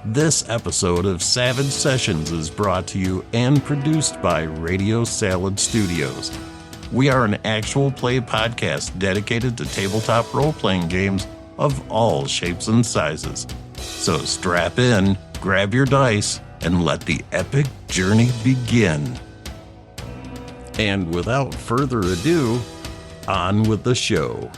This episode of Savage Sessions is brought to you and produced by Radio Salad Studios. We are an actual play podcast dedicated to tabletop role-playing games of all shapes and sizes. So strap in, grab your dice, and let the epic journey begin. And without further ado, on with the show.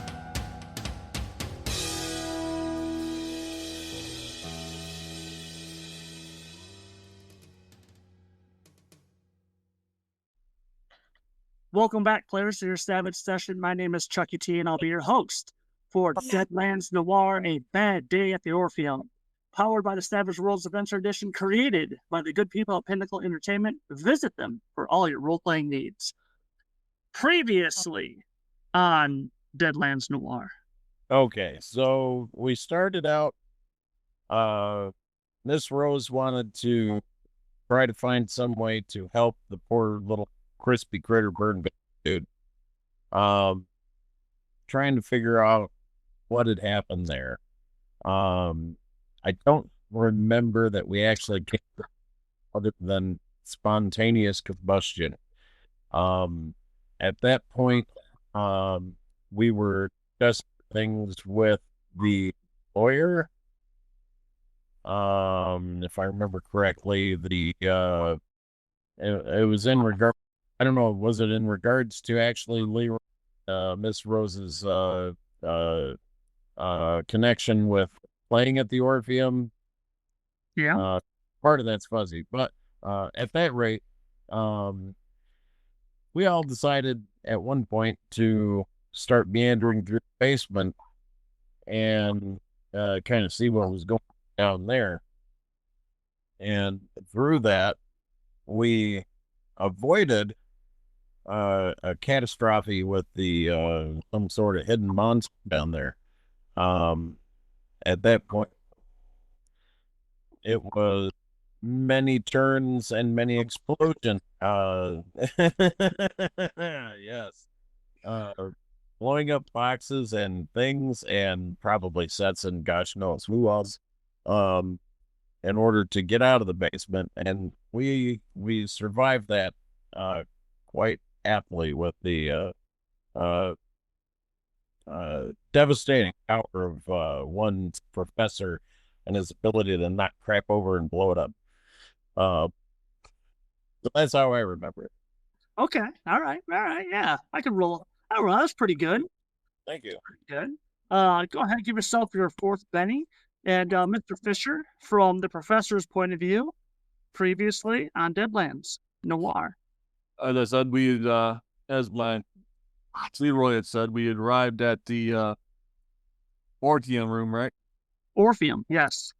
Welcome back, players, to your Savage Session. My name is Chucky T, and I'll be your host for Deadlands Noir, A Bad Day at the Orpheum. Powered by the Savage Worlds Adventure Edition, created by the good people at Pinnacle Entertainment. Visit them for all your role-playing needs. Previously on Deadlands Noir. Okay, so we started out, Miss Rose wanted to try to find some way to help the poor little crispy critter burn dude. Trying to figure out what had happened there. I don't remember that we actually came other than spontaneous combustion. At that point, we were discussing things with the lawyer. If I remember correctly, it was in regard. I don't know. Was it in regards to actually Leroy, Miss Rose's connection with playing at the Orpheum? Yeah. Part of that's fuzzy, but at that rate, we all decided at one point to start meandering through the basement and kind of see what was going down there. And through that, we avoided a catastrophe with the some sort of hidden monster down there. At that point, it was many turns and many explosions. Yes. Blowing up boxes and things and probably sets and gosh knows who else. In order to get out of the basement, and we survived that quite aptly with the devastating power of one professor and his ability to knock crap over and blow it up. So that's how I remember it. Okay. All right. Yeah, I can roll. That's pretty good. Thank you. Pretty good. Go ahead and give yourself your fourth Benny. And Mr. Fisher, from the professor's point of view, previously on Deadlands Noir. As I said, as Leroy had said, we had arrived at the Orpheum room, right? Orpheum, yes.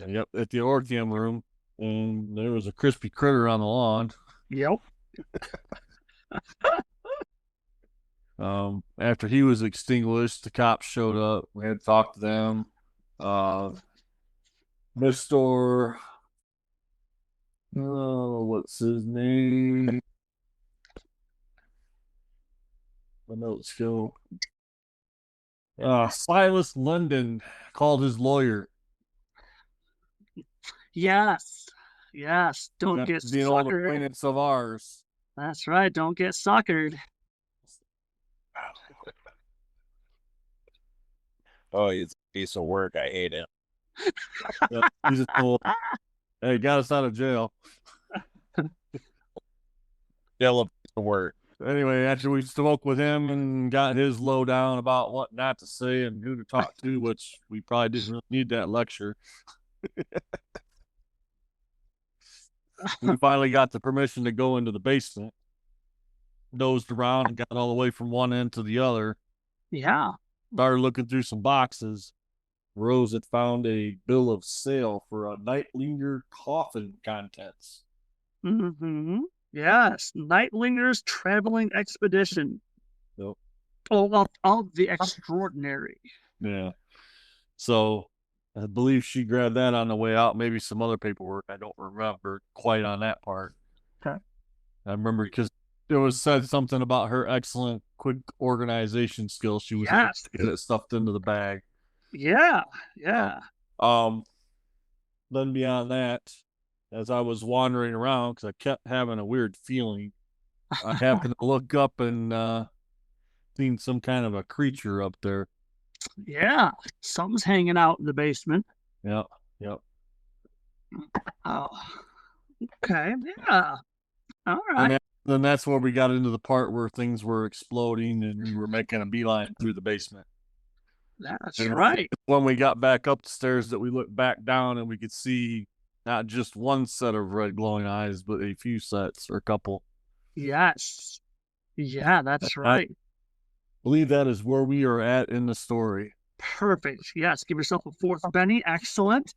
Yep, at the Orpheum room, and there was a crispy critter on the lawn. Yep. After he was extinguished, the cops showed up. We had to talk to them. Mr. What's his name? The notes go. Silas London called his lawyer. Yes. Don't get the old suckered. acquaintance of ours. That's right. Don't get suckered. Oh, he's a piece of work. I hate him. He's a tool. Hey, got us out of jail. Still a piece of work. Anyway, after we spoke with him and got his lowdown about what not to say and who to talk to, which we probably didn't really need that lecture. We finally got the permission to go into the basement. Dozed around and got all the way from one end to the other. Yeah. Started looking through some boxes. Rose had found a bill of sale for a Nightlinger coffin contents. Mm-hmm. Yes. Nightlinger's traveling expedition. Yep. Oh, all the extraordinary. Yeah. So I believe she grabbed that on the way out. Maybe some other paperwork. I don't remember quite on that part. Okay. I remember because it was said something about her excellent quick organization skills. She was able to get it stuffed into the bag. Yeah. The then beyond that, as I was wandering around, because I kept having a weird feeling, I happened to look up and seen some kind of a creature up there. Yeah, something's hanging out in the basement. Yep, yep. Oh, okay. Yeah. All And right. then that's where we got into the part where things were exploding and we were making a beeline through the basement. That's And right. when we got back up the stairs, that we looked back down and we could see not just one set of red glowing eyes, but a few sets or a couple. Yes. Yeah, that's I right. believe that is where we are at in the story. Perfect. Yes. Give yourself a fourth Benny. Excellent.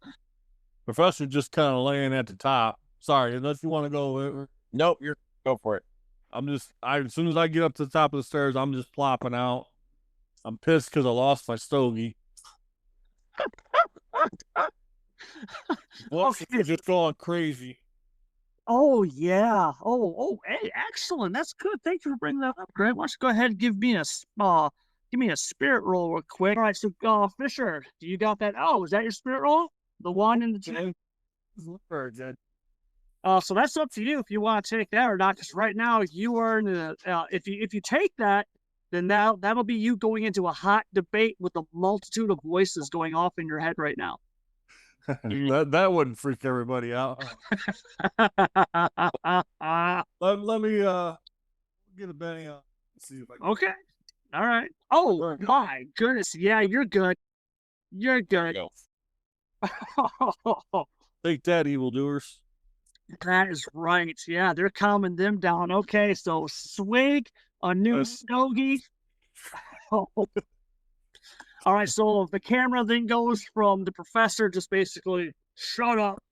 Professor just kind of laying at the top. Sorry, unless you want to go. Nope, you're go for it. As soon as I get up to the top of the stairs, I'm just plopping out. I'm pissed because I lost my stogie. Well, Okay. just going crazy. Oh yeah. Oh, hey, excellent. That's good. Thank you for bringing that up, Grant. Why don't you go ahead and give me a spirit roll real quick. All right, so Fisher, do you got that? Oh, is that your spirit roll? The one and the two? Very good. So that's up to you if you want to take that or not. Because right now you are in the if you take that, then that'll be you going into a hot debate with a multitude of voices going off in your head right now. that wouldn't freak everybody out. Let me get a Benny on. See if I can. Okay. All right. Oh my goodness. Yeah, you're good. You're good. Go. Take that, evildoers. That is right. Yeah, they're calming them down. Okay, so swig a new stogie. All right, so the camera then goes from the professor just basically shut up,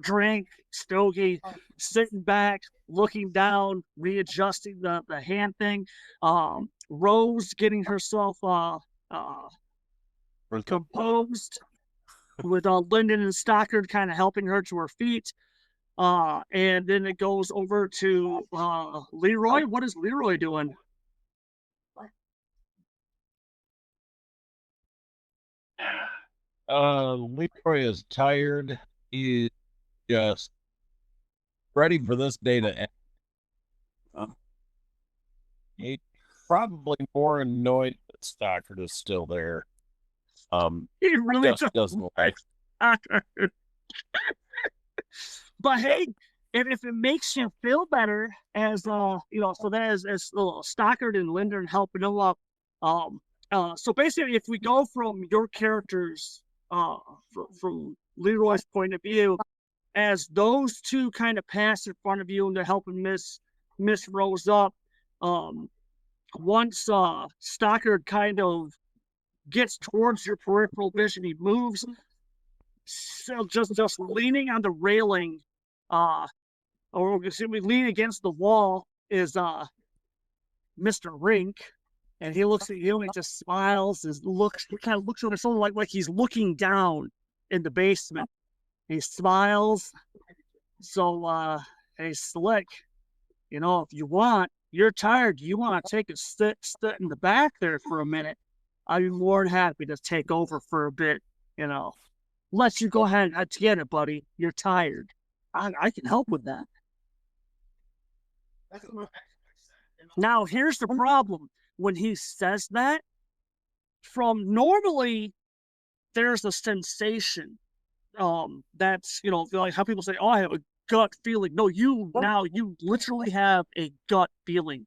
drink, stogie, sitting back, looking down, readjusting the hand thing. Rose getting herself composed with Lyndon and Stockard kind of helping her to her feet. And then it goes over to Leroy. What is Leroy doing? Leroy is tired. He's just ready for this day to end. He's probably more annoyed that Stockard is still there. He really Just doesn't like. But hey, if it makes you feel better, as so that as Stockard and Linden helping him up. So basically, if we go from your characters, from Leroy's point of view, as those two kind of pass in front of you and they're helping Miss Rose up. Once Stockard kind of gets towards your peripheral vision, he moves. So just leaning on the railing, or we lean against the wall is Mr. Rink, and he looks at you and he just smiles. He kind of looks over his shoulder like he's looking down in the basement. He smiles. So, hey, Slick, if you want, you're tired, you want to take a sit in the back there for a minute, I'd be more than happy to take over for a bit, let you go ahead and get it, buddy. You're tired. I can help with that. Now, here's the problem. When he says that, from normally, there's a sensation. That's, like how people say, oh, I have a gut feeling. No, you literally have a gut feeling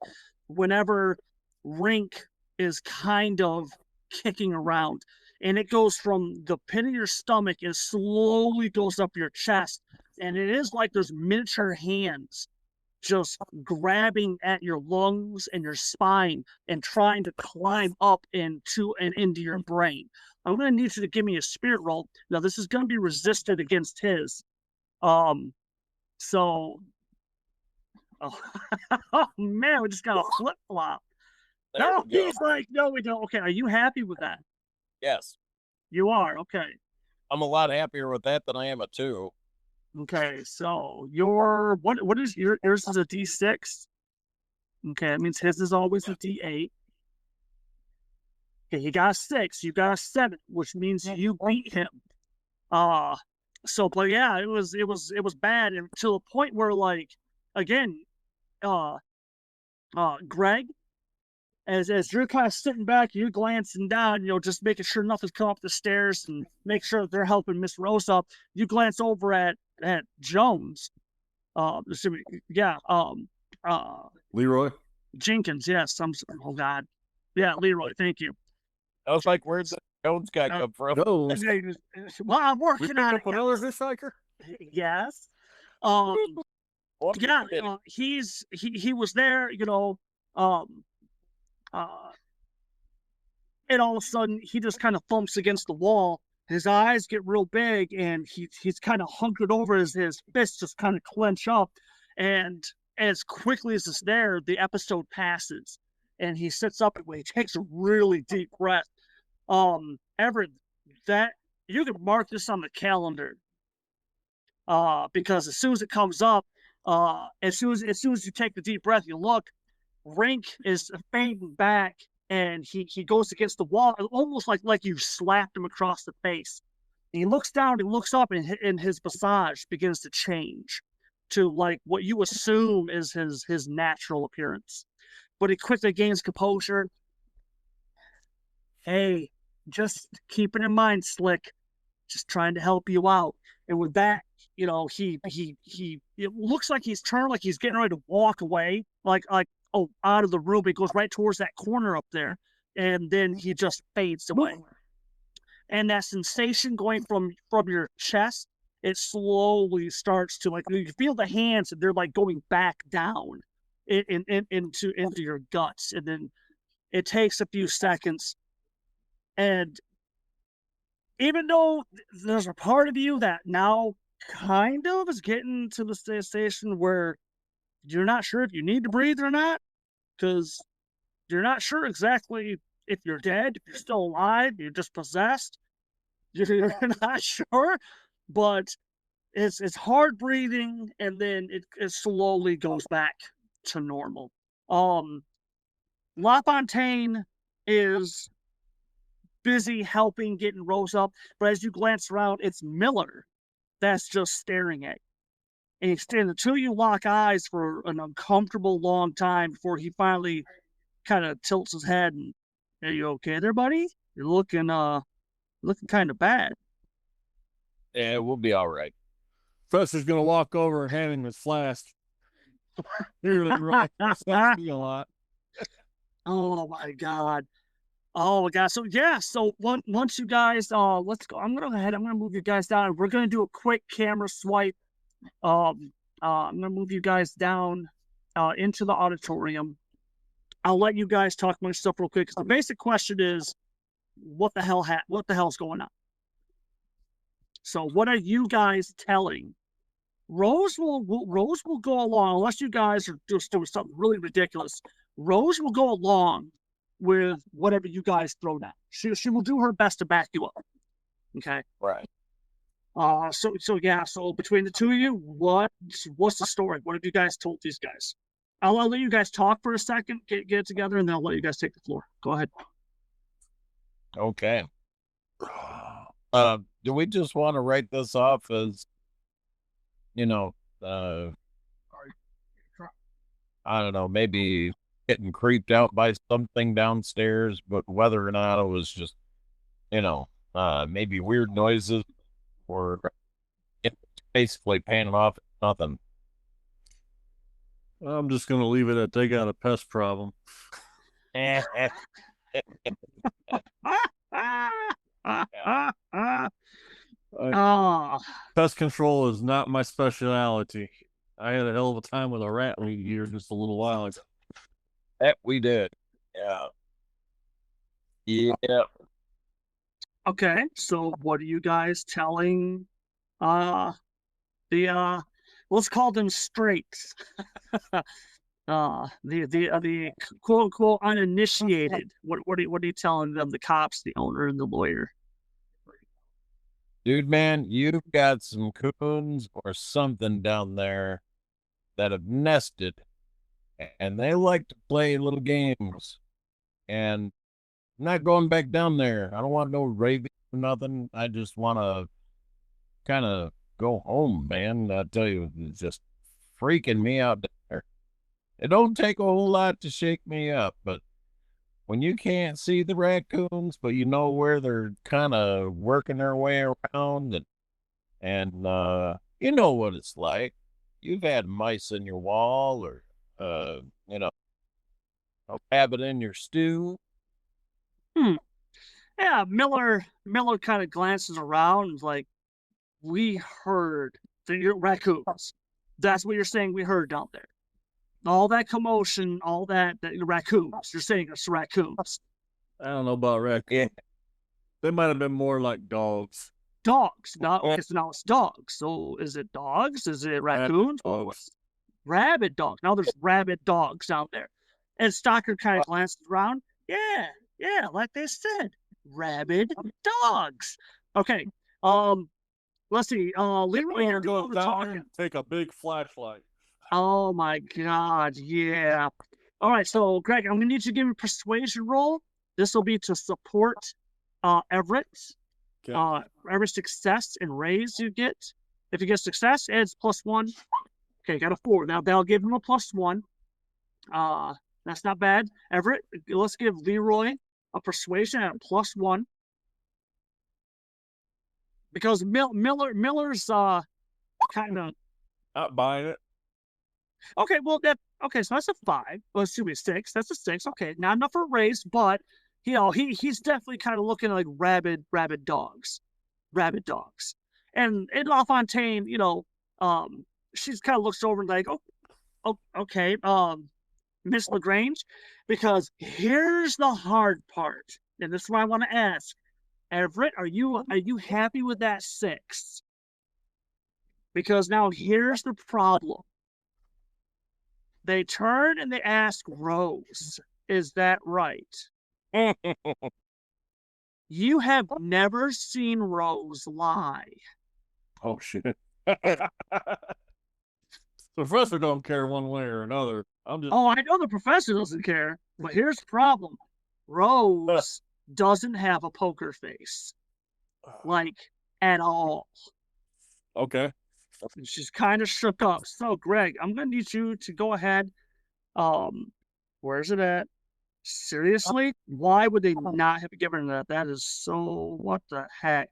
whenever Rink is kind of kicking around. And it goes from the pit of your stomach and slowly goes up your chest. And it is like there's miniature hands just grabbing at your lungs and your spine and trying to climb up into your brain. I'm going to need you to give me a spirit roll. Now, this is going to be resisted against his. So, oh man, we just got a flip-flop. No, he's like, no, we don't. Okay, are you happy with that? Yes. You are, okay. I'm a lot happier with that than I am a 2. Okay, so what is yours is a D6. Okay, that means his is always a D8. Okay, he got a 6, you got a 7, which means you beat him. But yeah, it was bad, and to the point where, like, again, uh Greg, as you're kind of sitting back, you're glancing down, just making sure nothing's come up the stairs and make sure that they're helping Miss Rose up. You glance over at Jones. Yeah, Leroy. Jenkins. Yes, oh God, yeah, Leroy. Thank you. I was like, where's the Jones guy come from? No. Well, I'm We working picked on up it. another hitchhiker. Yes. What? Yeah. He was there. Um. And all of a sudden, he just kind of thumps against the wall. His eyes get real big, and he's kind of hunkered over. His fists just kind of clench up, and as quickly as it's there, the episode passes, and he sits up and he takes a really deep breath. Everett, that you can mark this on the calendar, because as soon as it comes up, as soon as you take the deep breath, you look, Rink is fading back, and he goes against the wall, almost like you slapped him across the face. And he looks down, he looks up, and his visage begins to change to like what you assume is his natural appearance. But he quickly gains composure. Hey, just keep it in mind, Slick. Just trying to help you out. And with that, he it looks like he's turned, like he's getting ready to walk away, like out of the room. He goes right towards that corner up there, and then he just fades away. And that sensation going from your chest, it slowly starts to, like, you feel the hands, and they're like going back down into your guts, and then it takes a few seconds, and even though there's a part of you that now kind of is getting to the station where you're not sure if you need to breathe or not, because you're not sure exactly if you're dead, if you're still alive, you're just possessed. You're not sure, but it's hard breathing, and then it slowly goes back to normal. LaFontaine is busy helping getting Rose up, but as you glance around, it's Miller that's just staring at you. And the two of you lock eyes for an uncomfortable long time before he finally kind of tilts his head and, "Are you okay there, buddy? You're looking kind of bad." Yeah, we'll be all right. Professor's gonna walk over and hand him his flask. Here, Leroy. That's me a lot. Oh my God. Oh my God. So yeah, once you guys let's go. I'm gonna move you guys down. We're gonna do a quick camera swipe. I'm gonna move you guys down into the auditorium. I'll let you guys talk my stuff real quick. The basic question is, what the hell's going on? So what are you guys telling? Rose will go along, unless you guys are just doing something really ridiculous. Rose will go along with whatever you guys throw down. She will do her best to back you up. Okay. Right. So between the two of you, what's the story? What have you guys told these guys? I'll let you guys talk for a second, get it together, and then I'll let you guys take the floor. Go ahead. Okay. Do we just want to write this off as, I don't know, maybe getting creeped out by something downstairs, but whether or not it was just, maybe weird noises, or basically panning off nothing. I'm just gonna leave it at they got a pest problem. Pest control is not my specialty. I had a hell of a time with a rat lead here just a little while ago. That we did. Yeah. Yeah. Okay, so what are you guys telling the let's call them straights. The quote unquote uninitiated. What are you telling them, the cops, the owner, and the lawyer? Dude, man, you've got some coons or something down there that have nested, and they like to play little games. And I'm not going back down there. I don't want no raving or nothing. I just want to kind of go home, man. I tell you, it's just freaking me out there. It don't take a whole lot to shake me up, but when you can't see the raccoons, but you know where they're kind of working their way around, and you know what it's like. You've had mice in your wall, or you know, a rabbit in your stew. Hmm. Yeah, Miller kind of glances around and is like, we heard the raccoons. That's what you're saying we heard down there. All that commotion, all that raccoons. You're saying it's raccoons. I don't know about raccoons. Yeah. They might have been more like dogs. Dogs. Now it's dogs. So is it dogs? Is it raccoons? Dogs. Rabid dogs. Now there's rabid dogs out there. And Stockard kind of glances around. Yeah, like they said. Rabid dogs. Okay. Let's see. Leroy Go doing the down there talking. and take a big flashlight. Oh my God, yeah. All right, so Greg, I'm gonna need you to give me a persuasion roll. This will be to support Everett. Okay. Every success and raise you get. If you get success, adds +1. Okay, got a 4. Now that'll give him a +1. That's not bad. Everett, let's give Leroy a persuasion at a +1. Because Miller's kind of Not buying it. okay. Well, so that's a 5. Well, excuse me, 6. That's a 6. Okay, not enough for a raise, but he's definitely kind of looking like rabid dogs, And LaFontaine, she's kind of looks over and like, oh, okay, Miss Lagrange, because here's the hard part, and this is what I want to ask. Everett, are you happy with that 6? Because now here's the problem. They turn and they ask Rose, is that right? You have never seen Rose lie. Oh shit. The professor don't care one way or another. I'm just Oh, I know the professor doesn't care, but here's the problem. Rose doesn't have a poker face. Like, at all. okay. She's kind of shook up. So, Greg, I'm going to need you to go ahead. Where's it at? Seriously? Why would they not have given that? That is so... What the heck?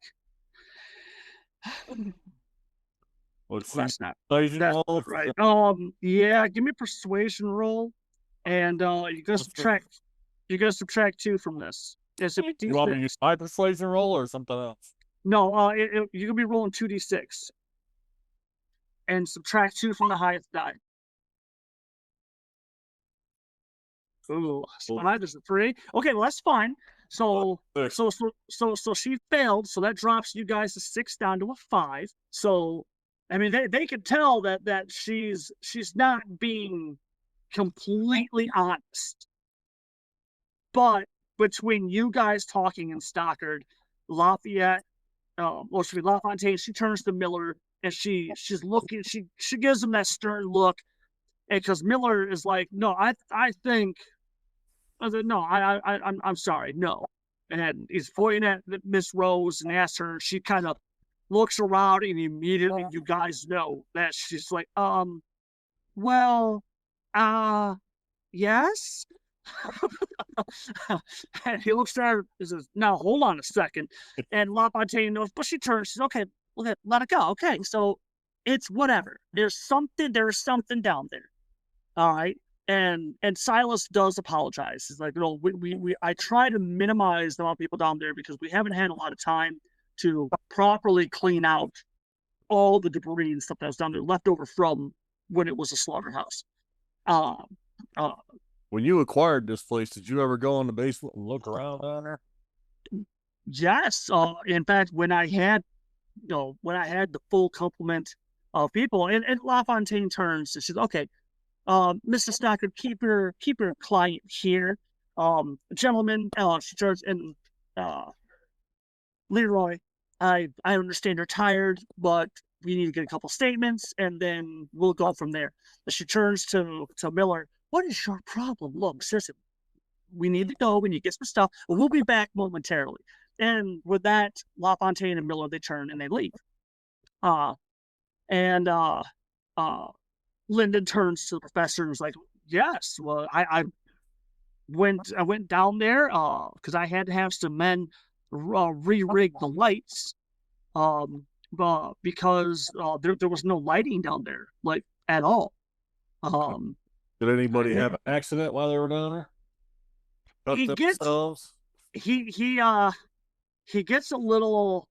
Let's see. That's not... Persuasion That's roll. not right. Yeah, give me a persuasion roll. And you gotta subtract 2 from this. It's a You want me to use my persuasion roll or something else? No, you're gonna be rolling 2d6. And subtract 2 from the highest die. Ooh, so that is a 3. Okay, well that's fine. So she failed, so that drops you guys to 6 down to a 5. So I mean they could tell that she's not being completely honest. But between you guys talking and Stockard, Lafayette, LaFontaine, she turns to Miller and she's looking, she gives him that stern look, and because Miller is like, no, I think, I said, no, I'm sorry, no, and he's pointing at Miss Rose and asks her. She kind of looks around, and immediately you guys know that she's like, well, yes. And he looks at her and says, now hold on a second. And LaFontaine knows, but she turns, she's okay, let it go. Okay, so it's whatever. There's something down there. All right. And Silas does apologize. He's like, I try to minimize the amount of people down there because we haven't had a lot of time to properly clean out all the debris and stuff that was down there left over from when it was a slaughterhouse. When you acquired this place, did you ever go in the basement and look around down there? Yes. In fact, when I had the full complement of people, and LaFontaine turns and says, okay, Mr. Stockard, keep your client here. Gentlemen, she turns, and Leroy, I understand you're tired, but we need to get a couple statements, and then we'll go from there. And she turns to Miller. What is your problem? Look, seriously, we need to go. We need to get some stuff. We'll be back momentarily. And with that, LaFontaine and Miller, they turn and they leave. Uh, and Lyndon turns to the professor and was like, "Yes, well, I went down there because I had to have some men re-rig the lights because there was no lighting down there, like, at all. Um, Did anybody have an accident while they were down there? he Cut gets themselves? he gets a little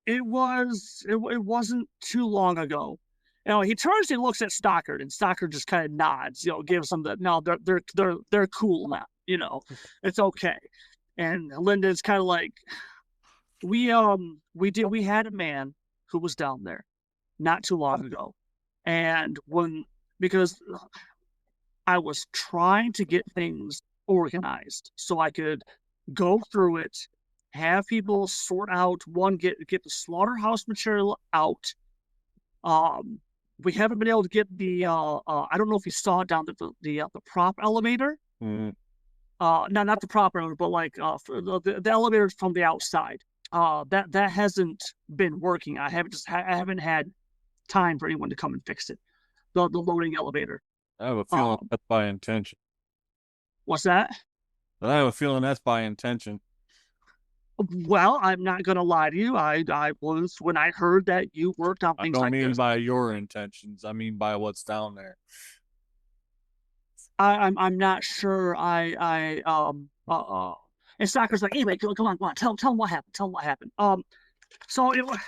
it wasn't too long ago. He turns and looks at Stockard, and Stockard just kind of nods, gives him the no, they're cool now, it's okay. And Linda's kind of like, we had a man who was down there not too long ago, and because I was trying to get things organized so I could go through it, have people sort out get the slaughterhouse material out. We haven't been able to get the I don't know if you saw it down the prop elevator. Mm-hmm. No, not the prop elevator, but like the elevator from the outside. That hasn't been working. I haven't had time for anyone to come and fix it. The loading elevator. I have a feeling that's by intention. What's that? But I have a feeling that's by intention. Well, I'm not gonna lie to you. I was when I heard that you worked on I things don't like mean this. by your intentions. I mean by what's down there. I'm not sure. And Stocker's like, anyway, come on, tell him what happened. Tell him what happened. So it was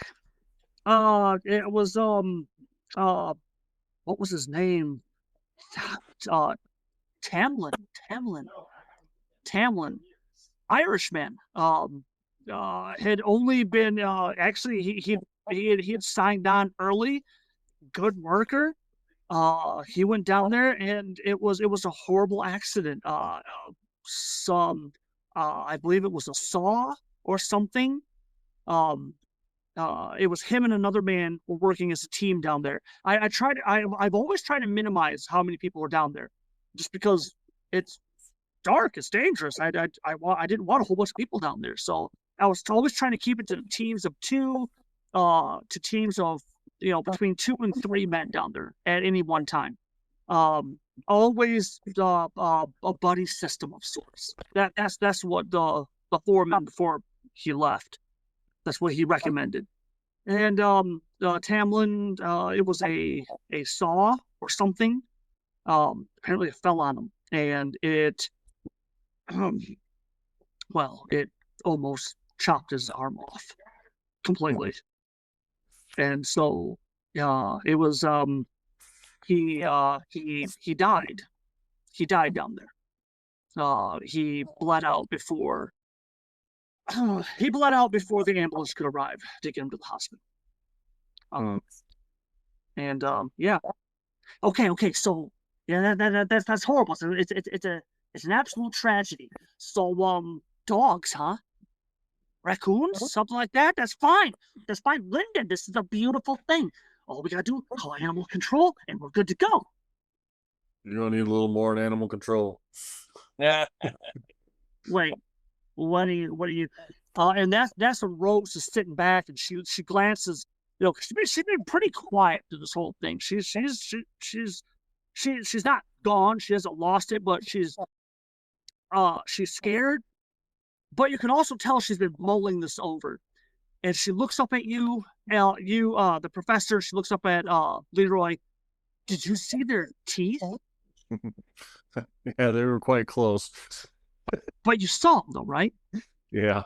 what was his name? Tamlin, Irishman. Had only been actually he had signed on early. Good worker. He went down there and it was a horrible accident. I believe it was a saw or something. It was him and another man were working as a team down there. I've always tried to minimize how many people were down there, just because it's dark, it's dangerous. I didn't want a whole bunch of people down there, so I was always trying to keep it to teams of two, to teams of between 2 and 3 men down there at any one time. Always a buddy system of sorts. That's what the foreman before he left. That's what he recommended. And Tamlin, it was a saw or something. Apparently it fell on him, and it it almost chopped his arm off completely. And so it was he died. He died down there. He bled out before the ambulance could arrive to get him to the hospital. And yeah. Okay, so yeah, that's horrible. So it's an absolute tragedy. So dogs, huh? Raccoons, something like that. That's fine. Lyndon, this is a beautiful thing. All we gotta do is call animal control, and we're good to go. You're gonna need a little more in animal control. Yeah. Wait, what are you? And that's when Rose is sitting back, and she glances. She's been pretty quiet through this whole thing. She's not gone. She hasn't lost it, but she's scared. But you can also tell she's been mulling this over. And she looks up at you, the professor. She looks up at Leroy. Did you see their teeth? Yeah, they were quite close. But you saw them, though, right? Yeah.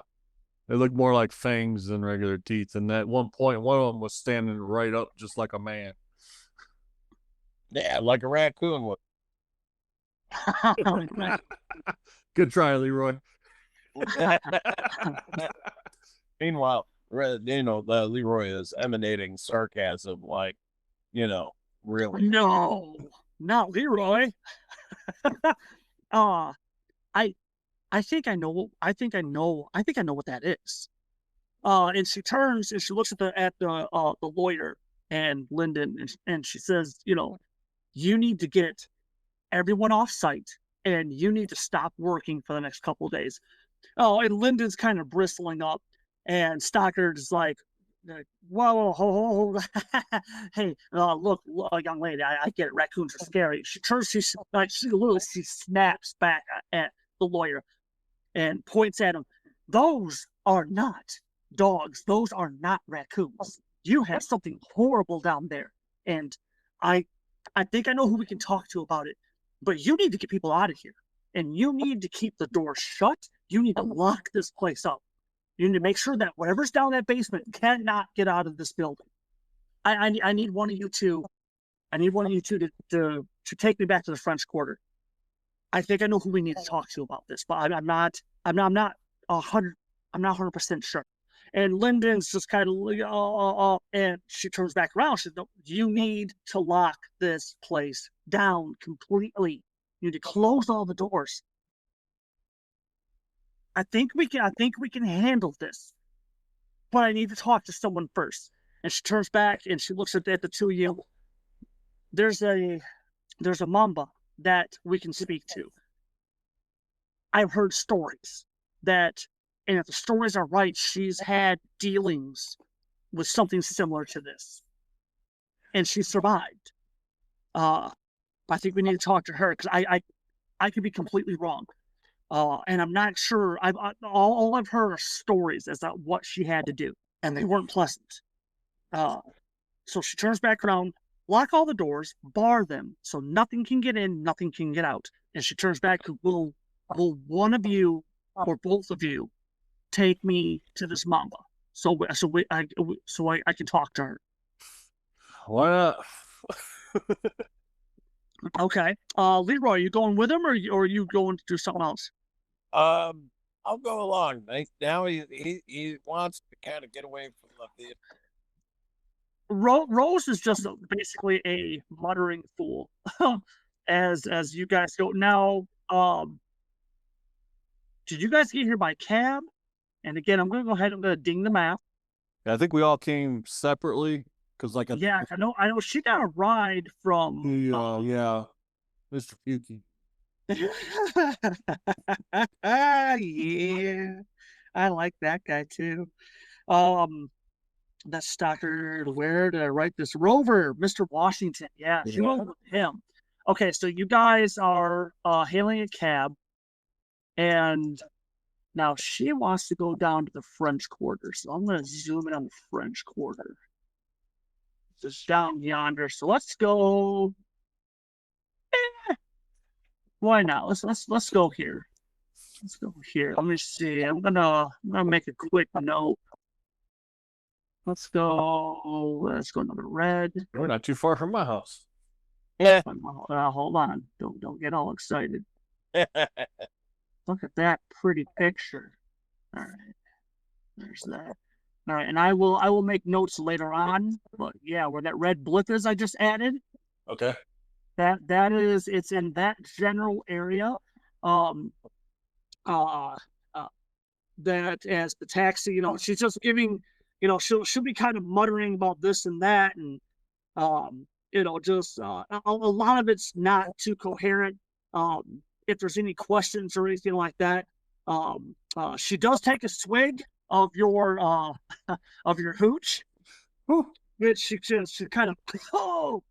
They looked more like fangs than regular teeth. And at one point, one of them was standing right up just like a man. Yeah, like a raccoon would. Good try, Leroy. Meanwhile, Leroy is emanating sarcasm, like, really. No, not Leroy. I think I know what that is. And she turns and she looks at the lawyer and Lyndon, and she says, you need to get everyone off site, and you need to stop working for the next couple of days. Oh, and Lyndon's kind of bristling up, and Stockard is like, Whoa, hold. Hey, look, young lady, I get it. Raccoons are scary. She turns, she literally, she snaps back at the lawyer and points at him. Those are not dogs. Those are not raccoons. You have something horrible down there, and I, I think I know who we can talk to about it. But you need to get people out of here, and you need to keep the door shut. You need to lock this place up. You need to make sure that whatever's down that basement cannot get out of this building. I need one of you two. I need one of you two to take me back to the French Quarter. I think I know who we need to talk to about this, but I'm not 100% sure. And Lyndon's just kind of and she turns back around. She says, no, you need to lock this place down completely. You need to close all the doors. I think we can handle this, but I need to talk to someone first. And she turns back and she looks at the two of you. There's a mamba that we can speak to. I've heard stories that, and if the stories are right, she's had dealings with something similar to this, and she survived. I think we need to talk to her because I could be completely wrong. And I'm not sure. All I've heard are stories as to what she had to do, and they weren't pleasant. So she turns back around, lock all the doors, bar them, so nothing can get in, nothing can get out. And she turns back, will one of you or both of you take me to this mamba so I can talk to her? Why not? Okay. Leroy, are you going with him, or are you going to do something else? I'll go along. Now he wants to kind of get away from the theater. Rose is just basically a muttering fool, as you guys go now. Did you guys get here by cab? And again, I'm going to go ahead. I'm going to ding the map. I think we all came separately because, like, Yeah, I know. She got a ride from. Yeah, Mr. Fuki. Yeah, I like that guy too. That stalker. Where did I write this? Rover, Mr. Washington. Yeah, she went with him. Okay, so you guys are hailing a cab, and now she wants to go down to the French Quarter. So I'm going to zoom in on the French Quarter. Just down yonder. So let's go. Why not? Let's go here. Let's go here. Let me see. I'm gonna make a quick note. Let's go another red. We're not too far from my house. Yeah. Hold on. Don't get all excited. Look at that pretty picture. All right. There's that. All right, and I will make notes later on. But yeah, where that red blip is, I just added. Okay. That is, it's in that general area. That as the taxi, she's just giving, she'll be kind of muttering about this and that, and just a lot of it's not too coherent. If there's any questions or anything like that, she does take a swig of your hooch, which she kind of oh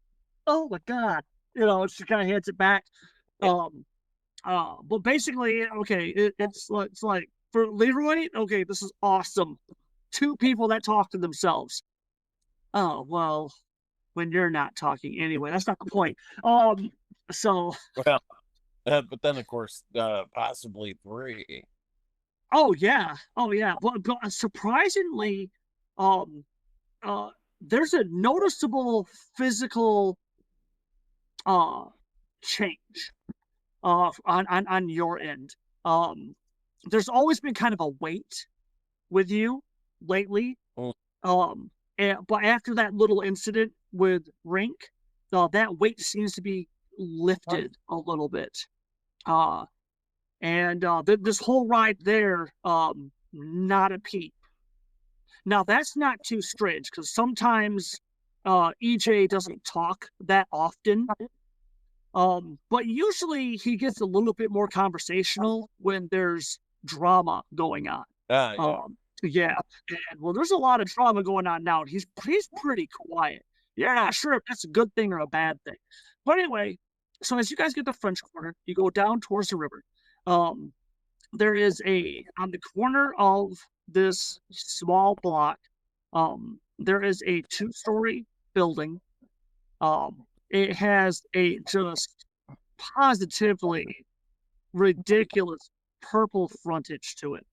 my god, she kind of hands it back. But basically, okay, it's like for Leroy, okay, this is awesome. Two people that talk to themselves. Oh well, when you're not talking anyway, that's not the point. So well, but then of course, possibly three. Oh yeah. But surprisingly, there's a noticeable physical change on your end. There's always been kind of a weight with you lately. But after that little incident with Rink, that weight seems to be lifted a little bit. And this whole ride there, not a peep. Now that's not too strange because sometimes EJ doesn't talk that often. But usually he gets a little bit more conversational when there's drama going on. Yeah. Yeah, and well, there's a lot of drama going on now, and he's pretty quiet. You're not sure if that's a good thing or a bad thing. But anyway, so as you guys get to French Quarter, you go down towards the river. Um, there is on the corner of this small block, there is a 2-story building. It has a just positively ridiculous purple frontage to it.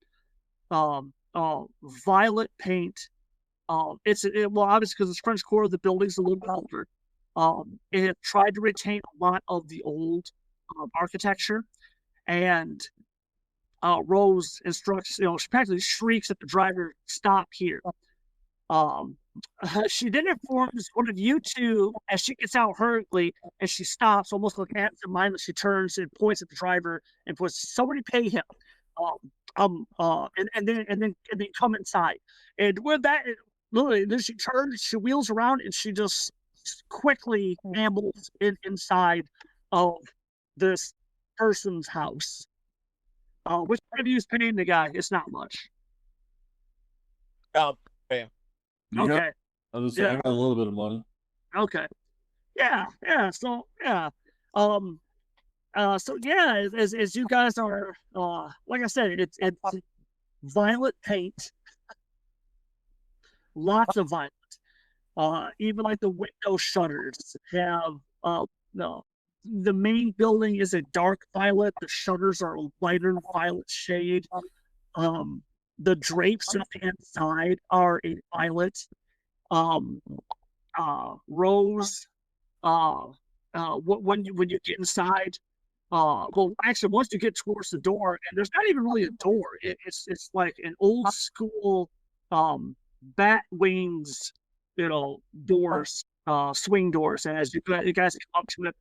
Violet paint. Well, obviously because it's French Quarter, the building's a little bit older. It tried to retain a lot of the old architecture, and Rose instructs, she practically shrieks at the driver, "Stop here." Um, she then informs one of you two as she gets out hurriedly, and she stops, almost like absent-mindedly. She turns and points at the driver and puts, "Somebody pay him." And then come inside. And with that, literally, then she turns, she wheels around, and she just quickly ambles inside of this person's house. Which one of you is paying the guy? It's not much. Bam. Okay. I got a little bit of money. Okay. Yeah. So yeah. So yeah, as you guys are, like I said, it's violet paint, lots of violet. Even like the window shutters have, no, the main building is a dark violet. The shutters are a lighter violet shade. The drapes on the inside are a violet. Rose. When you get inside, well, actually, once you get towards the door, and there's not even really a door. It's like an old school, bat wings, doors, swing doors. And as you guys come up to it,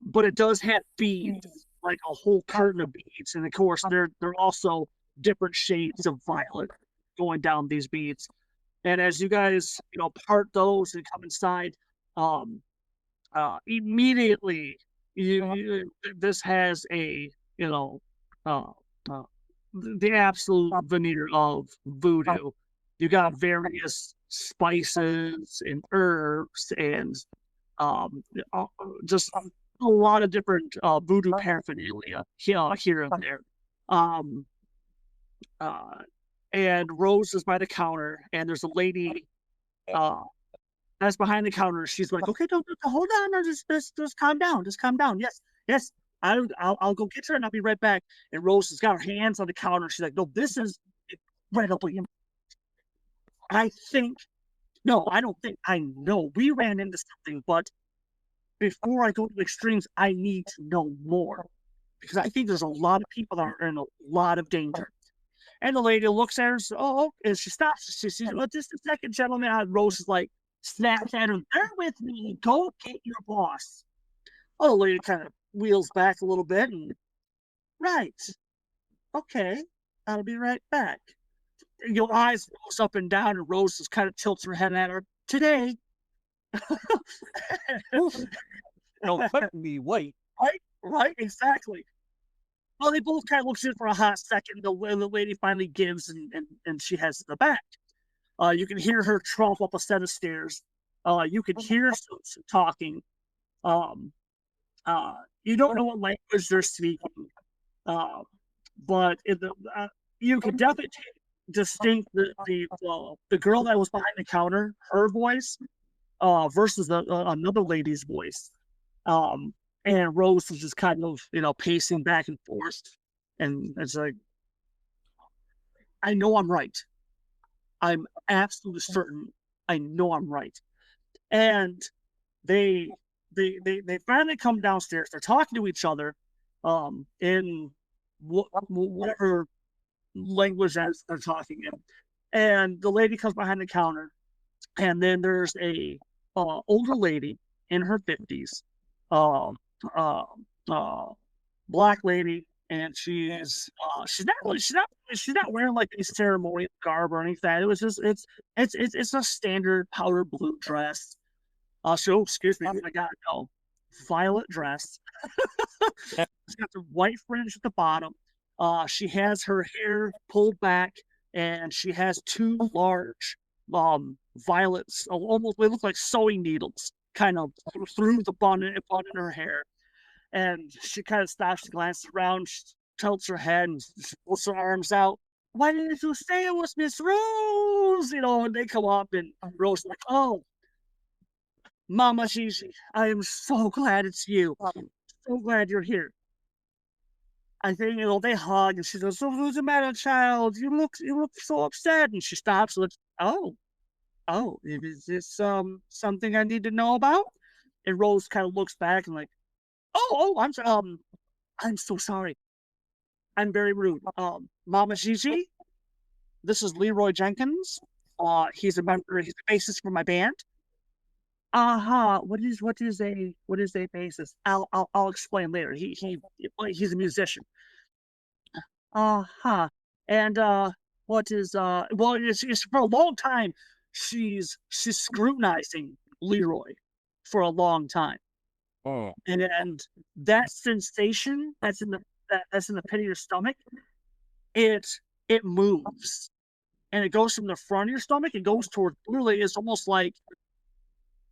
but it does have beads, like a whole curtain of beads, and of course they're also different shades of violet going down these beads. And as you guys, part those and come inside, immediately this has a, uh, uh, the absolute veneer of voodoo. You got various spices and herbs and just a lot of different voodoo paraphernalia here and there. And Rose is by the counter, and there's a lady that's behind the counter. She's like, "Okay, don't hold on, no, just calm down, Yes, I'll go get her, and I'll be right back." And Rose has got her hands on the counter. She's like, "No, this is incredibly important. I don't think, I know we ran into something, but before I go to extremes, I need to know more, because I think there's a lot of people that are in a lot of danger." And the lady looks at her and says, "Oh," and she stops. She says, "Well, just a second, gentlemen." And Rose is like, snaps at her, "They're with me. Go get your boss." Oh, the lady kind of wheels back a little bit and, "Right. Okay. I'll be right back." And your eyes goes up and down, and Rose just kind of tilts her head at her. "Today." Don't let me wait. Right, exactly. Well, they both kind of look at it for a hot second. The lady finally gives, and she heads to the back. You can hear her tromp up a set of stairs. You can hear some talking. You don't know what language they're speaking, but you can definitely distinct the girl that was behind the counter, her voice, versus another lady's voice. And Rose was just kind of, pacing back and forth. And it's like, I know I'm right. I'm absolutely certain I know I'm right. And they finally come downstairs. They're talking to each other in whatever language that they're talking in. And the lady comes behind the counter. And then there's a older lady in her 50s. Black lady, and she's not wearing like a ceremonial garb or anything. It was just it's a standard powder blue dress. So excuse me, I got violet dress. It's got the white fringe at the bottom. She has her hair pulled back and she has two large violets, almost they look like sewing needles, kind of through the bun in her hair. And she kind of stops, she glances around, she tilts her head and she puts her arms out. Why didn't you say it was Miss Rose? You know, and they come up and Rose is like, oh, Mama Gigi, I am so glad it's you. So glad you're here. I think, you know, they hug and she goes, so who's the matter, child? You look so upset. And she stops and looks, oh, is this something I need to know about? And Rose kind of looks back and like, I'm so sorry. I'm very rude. Mama Gigi, this is Leroy Jenkins. He's a bassist for my band. What is a bassist? I'll explain later. He's a musician. And what is well, it's for a long time she's scrutinizing Leroy for a long time. Oh, And that sensation that's in the pit of your stomach, it moves. And it goes from the front of your stomach, it goes toward literally it's almost like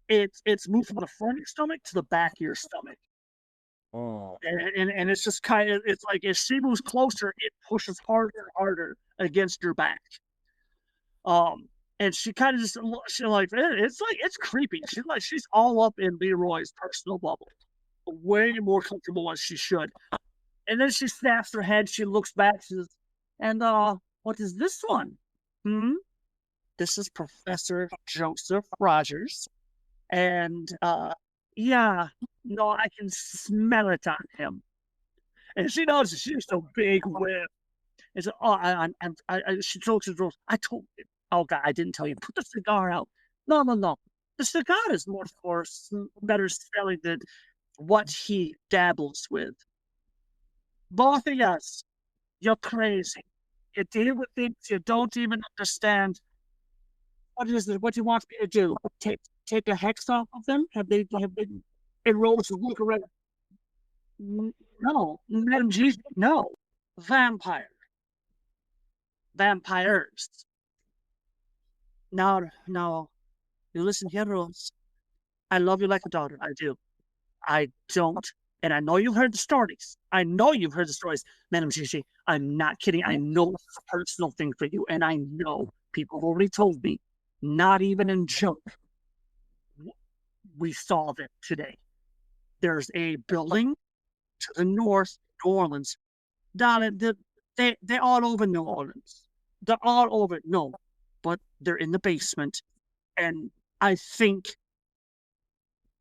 it's moved from the front of your stomach to the back of your stomach. oh. And it's just kind of it's like as she moves closer, it pushes harder and harder against your back. And she kind of just it's creepy. She's all up in Leroy's personal bubble, way more comfortable as she should. And then she snaps her head. She looks back. She says, "And what is this one? This is Professor Joseph Rogers. And yeah, no, I can smell it on him." And she knows that she's so big whip. And so, she looks at Rose. I told you. Oh God, I didn't tell you. Put the cigar out. No. The cigar is more for better smelling than what he dabbles with. Both of us, you're crazy. You deal with things you don't even understand. What is it? What do you want me to do? Take a hex off of them? Have they and Rose look around? No, Madam Jesus, no. Vampires. Now, you listen here, Rose. I love you like a daughter. I do. I don't. And I know you've heard the stories. Madam Gigi. I'm not kidding. I know it's a personal thing for you. And I know people have already told me, not even in joke. We saw them today. There's a building to the north, New Orleans. Darling, they're all over New Orleans. They're all over. No, but they're in the basement. And I think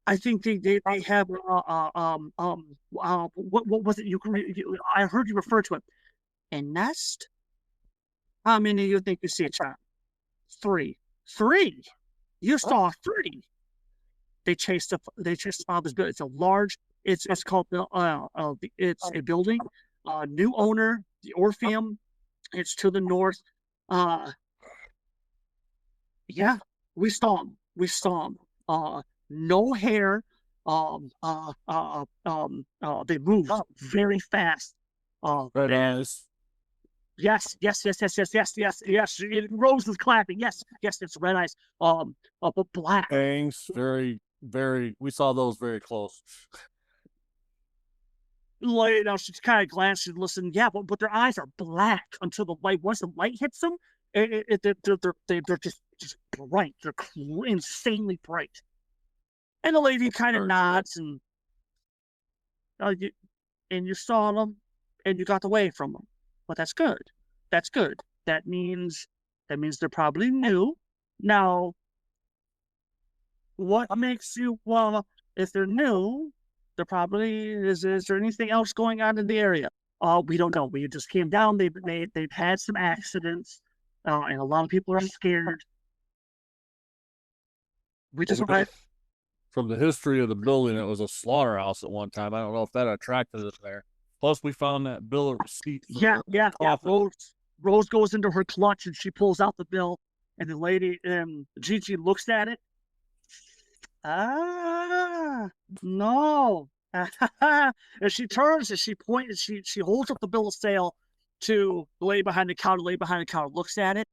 they have what was it I heard you refer to it, a nest. How many do you think you see, child? Three. You saw three. They chased father's building. It's a large. It's called it's a building. New owner, the Orpheum. It's to the north. Yeah, we saw him. No hair. They moved very fast. Red eyes. Yes. Rose is clapping. Yes, it's red eyes. But black. Bangs. Very, very. We saw those very close. Now she kind of glanced and listened. Yeah, but their eyes are black until the light. Once the light hits them, they're just bright. They're insanely bright. And the lady kind of nods and you saw them and you got away from them. But that's good. That means they're probably new. Now, what makes you if they're new? They're probably is there anything else going on in the area? We don't know. We just came down. They've had some accidents, and a lot of people are scared. We just arrived. From the history of the building, it was a slaughterhouse at one time. I don't know if that attracted us there. Plus, we found that bill of receipt. Yeah. Rose goes into her clutch and she pulls out the bill, and the lady, Gigi, looks at it. No. And she turns and she points. She holds up the bill of sale to lay behind the counter, looks at it.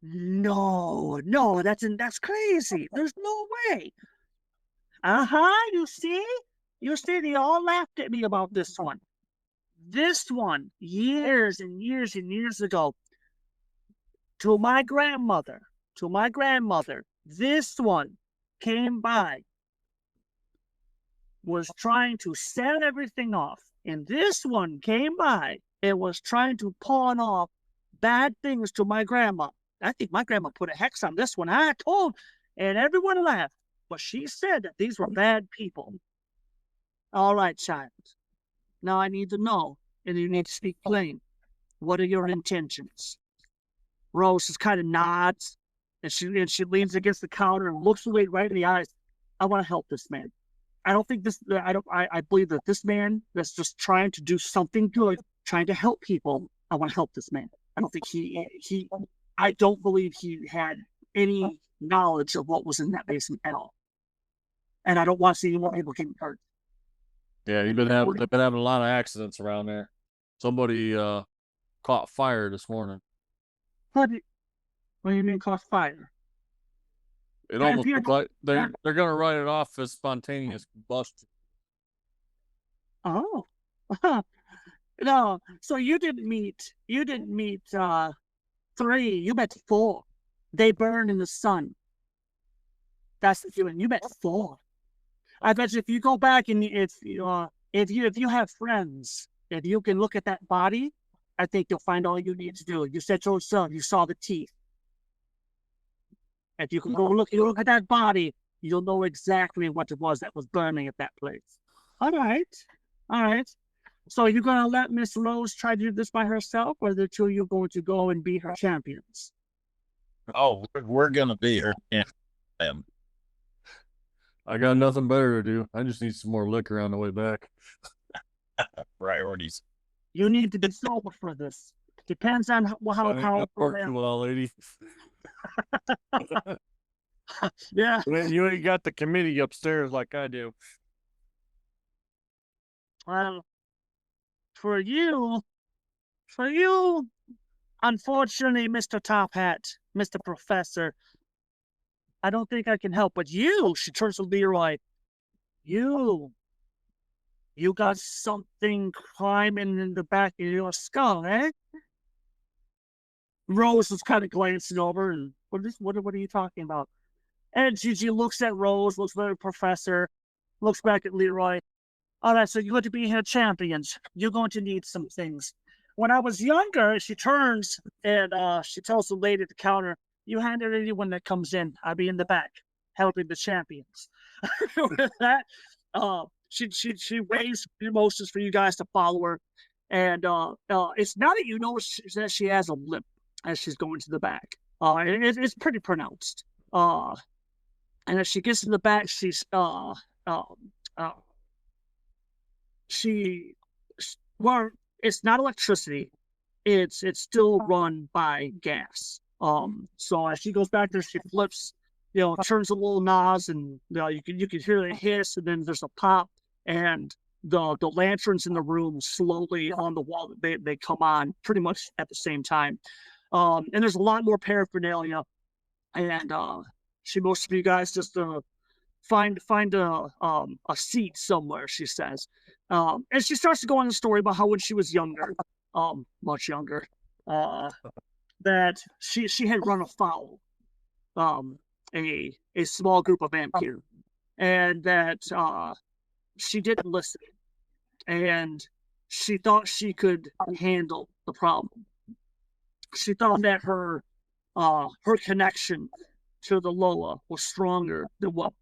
No, that's crazy. There's no way. You see? They all laughed at me about this one. This one, years and years and years ago, to my grandmother, this one came by, was trying to set everything off. And this one came by and was trying to pawn off bad things to my grandma. I think my grandma put a hex on this one. I told, and everyone laughed. But she said that these were bad people. All right, child. Now I need to know, and you need to speak plain. What are your intentions? Rose just kind of nods, and she leans against the counter and looks away right in the eyes. I want to help this man. I don't think this. I believe that this man that's just trying to do something good, trying to help people. I want to help this man. I don't think he. I don't believe he had any knowledge of what was in that basement at all. And I don't want to see any more people getting hurt. Yeah, they've been having a lot of accidents around there. Somebody caught fire this morning. What do you mean caught fire? It almost looked like they're gonna write it off as spontaneous combustion. Oh. No. So you didn't meet 3, you met 4. They burn in the sun. That's the feeling. You met 4. I bet you if you go back and if you have friends, if you can look at that body, I think you'll find all you need to do. You said to yourself, you saw the teeth. If you can go look at that body, you'll know exactly what it was that was burning at that place. All right. So you're gonna let Miss Rose try to do this by herself, or the two of you going to go and be her champions? Oh, we're gonna be her. Yeah. I got nothing better to do. I just need some more liquor on the way back. Priorities. You need to be sober for this. Depends on how Work too well, lady. Yeah. You ain't got the committee upstairs like I do. Well, for you, unfortunately, Mr. Top Hat, Mr. Professor, I don't think I can help. But you, she turns to Leroy, you got something climbing in the back of your skull, eh? Rose was kind of glancing over, and what are you talking about? And Gigi looks at Rose, looks at the professor, looks back at Leroy. All right, so you're going to be here champions. You're going to need some things. When I was younger, she turns and she tells the lady at the counter, you handle anyone that comes in. I'll be in the back helping the champions. With that, she waves emotions for you guys to follow her. And it's now that you know that she has a limp as she's going to the back. It's pretty pronounced. And as she gets to the back, it's not electricity. It's still run by gas. So as she goes back there, she flips, turns a little nozzle, and you can hear the hiss, and then there's a pop, and the lanterns in the room slowly on the wall, they come on pretty much at the same time. And there's a lot more paraphernalia, and she motions for you guys just to find a seat somewhere, she says. And she starts to go on the story about how when she was younger, much younger, that she had run afoul a small group of vampires, and that she didn't listen, and she thought she could handle the problem. She thought that her connection to the Loa was stronger than what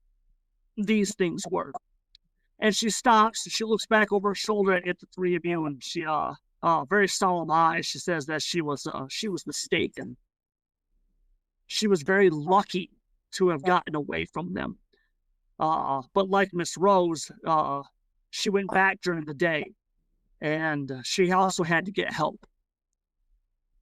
these things were. And she stops, and she looks back over her shoulder at the 3 of you, and she very solemn eyes, she says that she was mistaken. She was very lucky to have gotten away from them. But like Miss Rose, she went back during the day, and she also had to get help.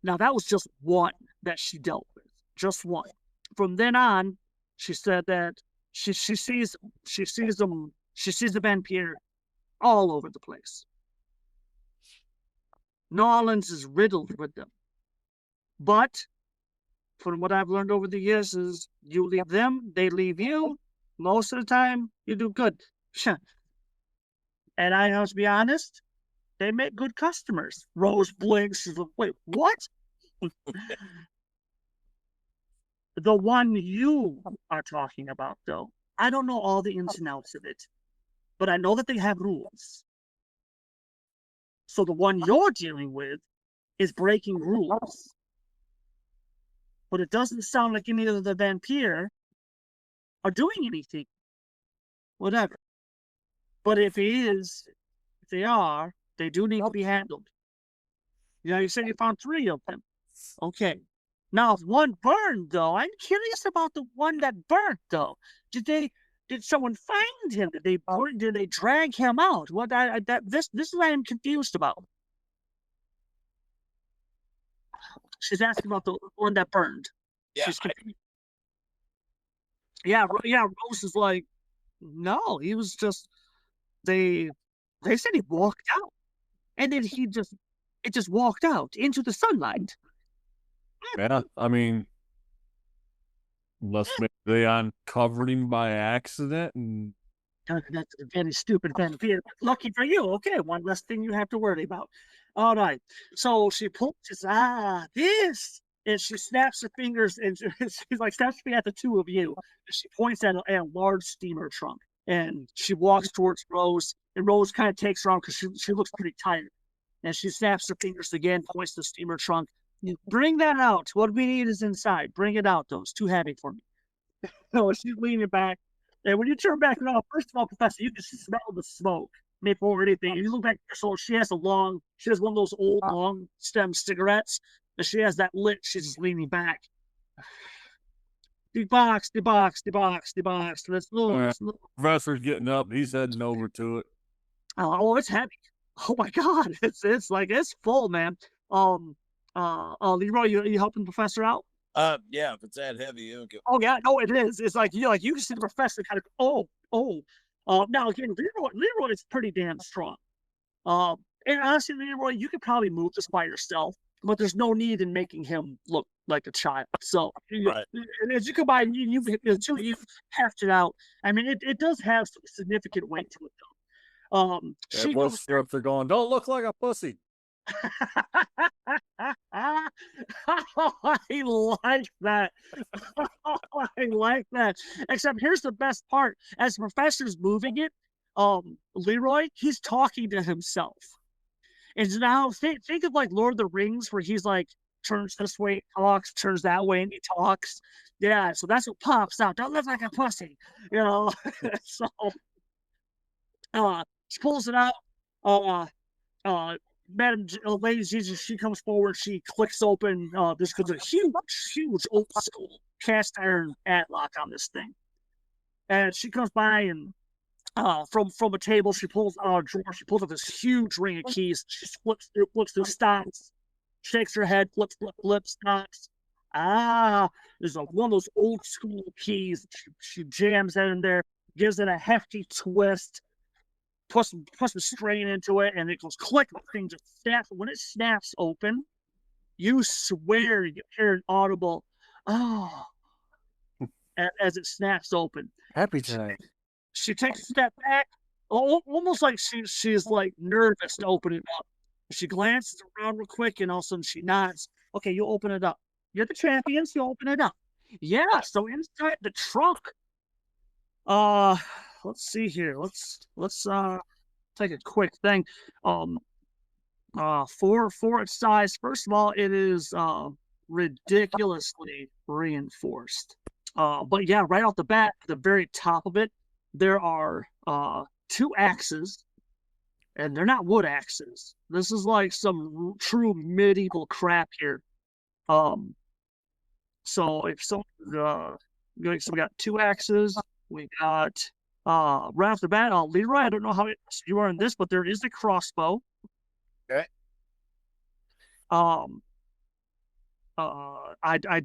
Now that was just one that she dealt with, just one. From then on, she said that she sees the vampire all over the place. New Orleans is riddled with them. But from what I've learned over the years is you leave them, they leave you. Most of the time, you do good. And I have to be honest, they make good customers. Rose blinks. She's like, wait, what? The one you are talking about, though, I don't know all the ins and outs of it, but I know that they have rules. So the one you're dealing with is breaking rules. But it doesn't sound like any of the vampire are doing anything. Whatever. But if they are, they do need to be handled. You know, you said you found 3 of them. Okay. Now, if one burned, though, I'm curious about the one that burnt, though. Did someone find him? Did they drag him out? This is what I'm confused about. She's asking about the one that burned. Yeah, Rose is like, no, he was just they said he walked out. And then it just walked out into the sunlight. Yeah, I mean, unless maybe they uncovered him by accident and That's a very stupid vampire. Lucky for you. Okay, one less thing you have to worry about. All right. So she pulls this. And she snaps her fingers and she's like, snaps me at the 2 of you. She points at a large steamer trunk. And she walks towards Rose. And Rose kind of takes her on because she looks pretty tired. And she snaps her fingers again, points to the steamer trunk. Bring that out. What we need is inside. Bring it out, though. It's too heavy for me. No, she's leaning back. And when you turn back around, first of all, Professor, you can smell the smoke before anything. You look back at her shoulder, she has one of those old long stem cigarettes, and she has that lit. She's just leaning back. Debox. Let's look. Professor's getting up. He's heading over to it. Oh, it's heavy. Oh my God, it's full, man. Leroy, you helping Professor out? Yeah, if it's that heavy, okay. Oh yeah, no, it is. It's like you can see the Professor kind of now again, Leroy is pretty damn strong. And honestly, Leroy, you could probably move this by yourself, but there's no need in making him look like a child. So Right. as you combine, you heft it out. I mean, it does have some significant weight to it, though. She goes up there going, "Don't look like a pussy." I like that. I like that. Except here's the best part. As the Professor's moving it, Leroy, he's talking to himself. And now think of like Lord of the Rings, where he's like turns this way, talks, turns that way, and he talks. Yeah, so that's what pops out. Don't look like a pussy, you know. So she pulls it out. Madam Lady Jesus, she comes forward, she clicks open this because a huge old school cast iron padlock on this thing. And she comes by and from a table, she pulls out a drawer, she pulls out this huge ring of keys, she flips through, stops, shakes her head, flips, stops. There's one of those old school keys. She jams that in there, gives it a hefty twist. Plus some strain into it, and it goes click. The thing just snaps. When it snaps open, you swear you hear an audible as it snaps open. Happy time. She takes a step back, almost like she's like nervous to open it up. She glances around real quick, and all of a sudden she nods. Okay, you open it up. You're the champions. You open it up. Yeah. So inside the trunk. Let's see here. Let's take a quick thing. For its size, first of all, it is ridiculously reinforced. But yeah, right off the bat, the very top of it, there are 2 axes, and they're not wood axes. This is like some true medieval crap here. So if so, we got 2 axes. We got right off the bat, Leroy, I don't know how you are in this, but there is a crossbow. Okay. I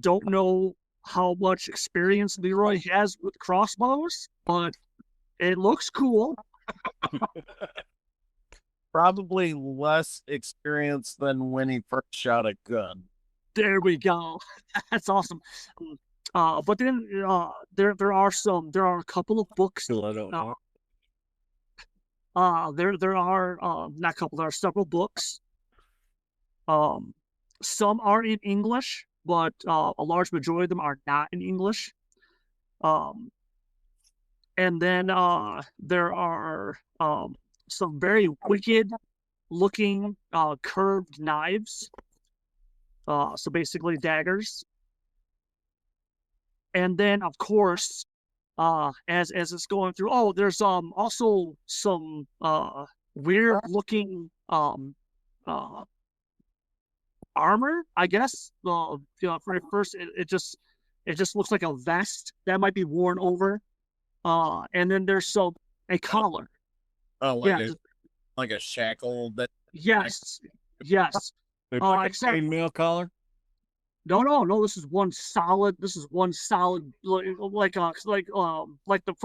don't know how much experience Leroy has with crossbows, but it looks cool. Probably less experience than when he first shot a gun. There we go. That's awesome. But then there are a couple of books. Still, I don't know. There are not a couple. There are several books. Some are in English, but a large majority of them are not in English. And then there are some very wicked looking curved knives. So basically daggers. And then of course, as it's going through, there's also some weird looking armor, I guess. For first it just looks like a vest that might be worn over. And then there's a collar. Oh, like a shackle that. Yes. They like Except a male collar. No. This is one solid. For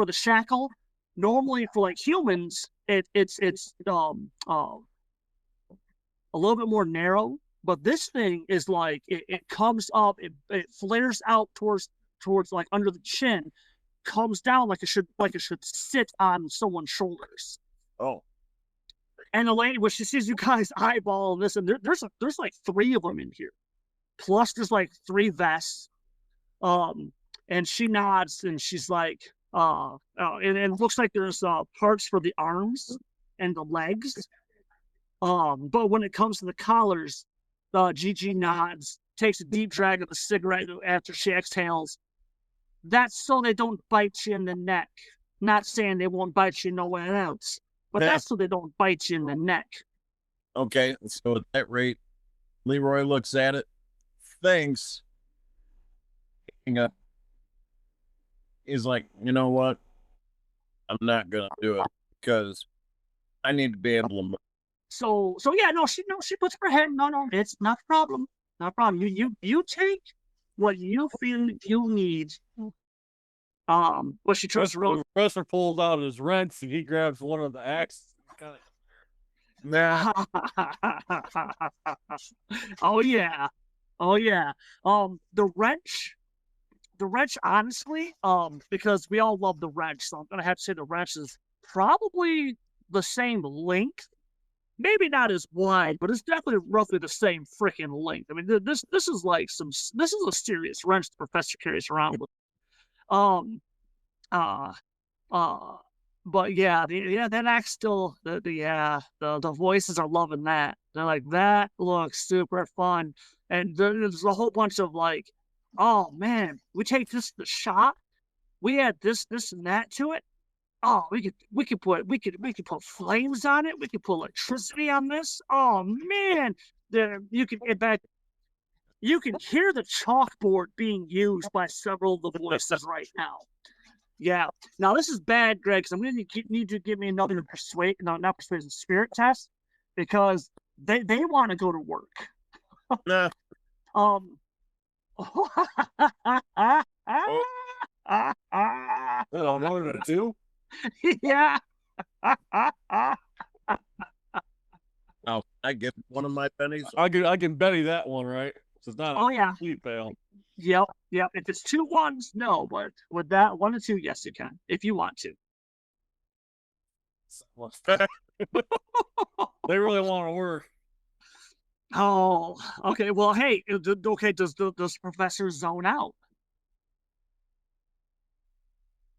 the shackle. Normally for like humans, it's a little bit more narrow. But this thing is like it comes up, it flares out towards like under the chin, comes down like it should sit on someone's shoulders. Oh. And the lady, when she sees you guys eyeballing this, and there's like 3 of them in here. Plus there's like 3 vests. And she nods and she's like, and it looks like there's parts for the arms and the legs. But when it comes to the collars, Gigi nods, takes a deep drag of the cigarette after she exhales. That's so they don't bite you in the neck. Not saying they won't bite you nowhere else, but that's so they don't bite you in the neck. Okay, so at that rate, Leroy looks at it, thinks, he's like, you know what? I'm not gonna do it because I need to be able to move. So yeah, she puts her head. No, it's not a problem. Not a problem. You take what you feel you need. What she tries to The professor pulls out his wrench and he grabs one of the axes. Nah. Oh yeah. The wrench, honestly, because we all love the wrench, so I'm gonna have to say the wrench is probably the same length. Maybe not as wide, but it's definitely roughly the same freaking length. I mean, this is like this is a serious wrench the professor carries around with. But yeah, that act still, the voices are loving that. They're like, that looks super fun, and there's a whole bunch of like, oh man, we take this to the shop, we add this and that to it. Oh, we could put flames on it. We could put electricity on this. Oh man, you can hear the chalkboard being used by several of the voices right now. Yeah. Now this is bad, Greg, because I'm going to need you to give me another persuasion spirit test, because they want to go to work. Nah. I'm only gonna do. Yeah. Oh, I get one of my pennies. I can Betty that one, right? So it's not a complete fail. Yep. If it's 2 1s, no, but with that 1 and 2, yes, you can if you want to. They really want to work. Oh, okay. Well, hey, okay. Does the professor zone out?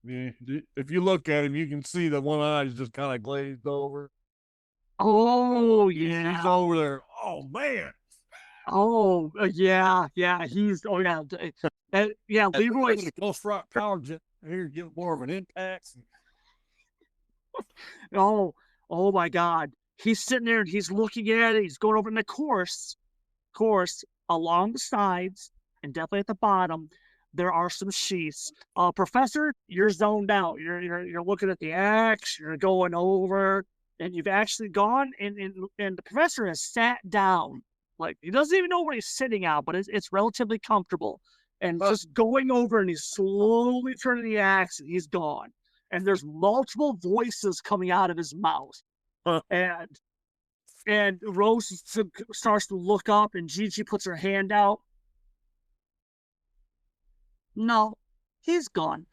Yeah, if you look at him, you can see that one eye is just kind of glazed over. Oh yeah, he's over there. Oh man. Oh yeah. He's Leroy. Ghost Rock power jet here, give more of an impact. Oh my God. He's sitting there and he's looking at it. He's going over in the course along the sides and definitely at the bottom. There are some sheaths. Professor, you're zoned out. You're looking at the axe. You're going over, and you've actually gone and the professor has sat down. Like, he doesn't even know where he's sitting at, but it's relatively comfortable. And just going over, and he's slowly turning the axe, and he's gone. And there's multiple voices coming out of his mouth. And And Rose starts to look up, and Gigi puts her hand out. No, he's gone.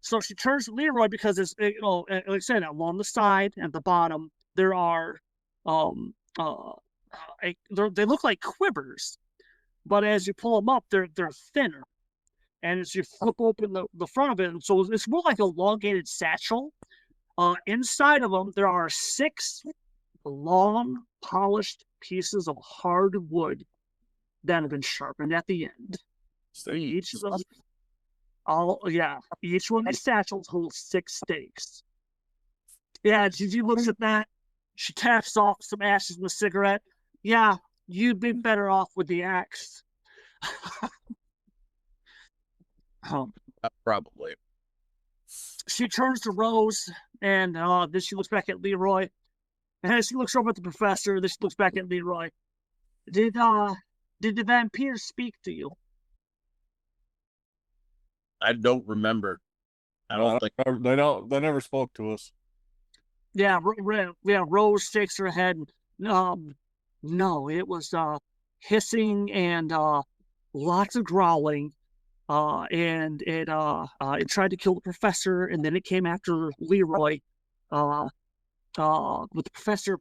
So she turns to Leroy because it's, like I said, along the side and the bottom there are they look like quivers, but as you pull them up, they're thinner. And as you flip open the front of it, so it's more like a elongated satchel. Inside of them, there are 6 long, polished pieces of hard wood that have been sharpened at the end. Each of them, each one of these satchels holds 6 stakes. Yeah, Gigi looks at that. She taps off some ashes in the cigarette. Yeah, you'd be better off with the axe. Probably. She turns to Rose, and then she looks back at Leroy. And as she looks over at the professor, then she looks back at Leroy. Did the vampire speak to you? I don't remember. I don't think they never spoke to us. Yeah, Rose shakes her head. No, it was hissing and lots of growling. And it tried to kill the professor, and then it came after Leroy. With the professor,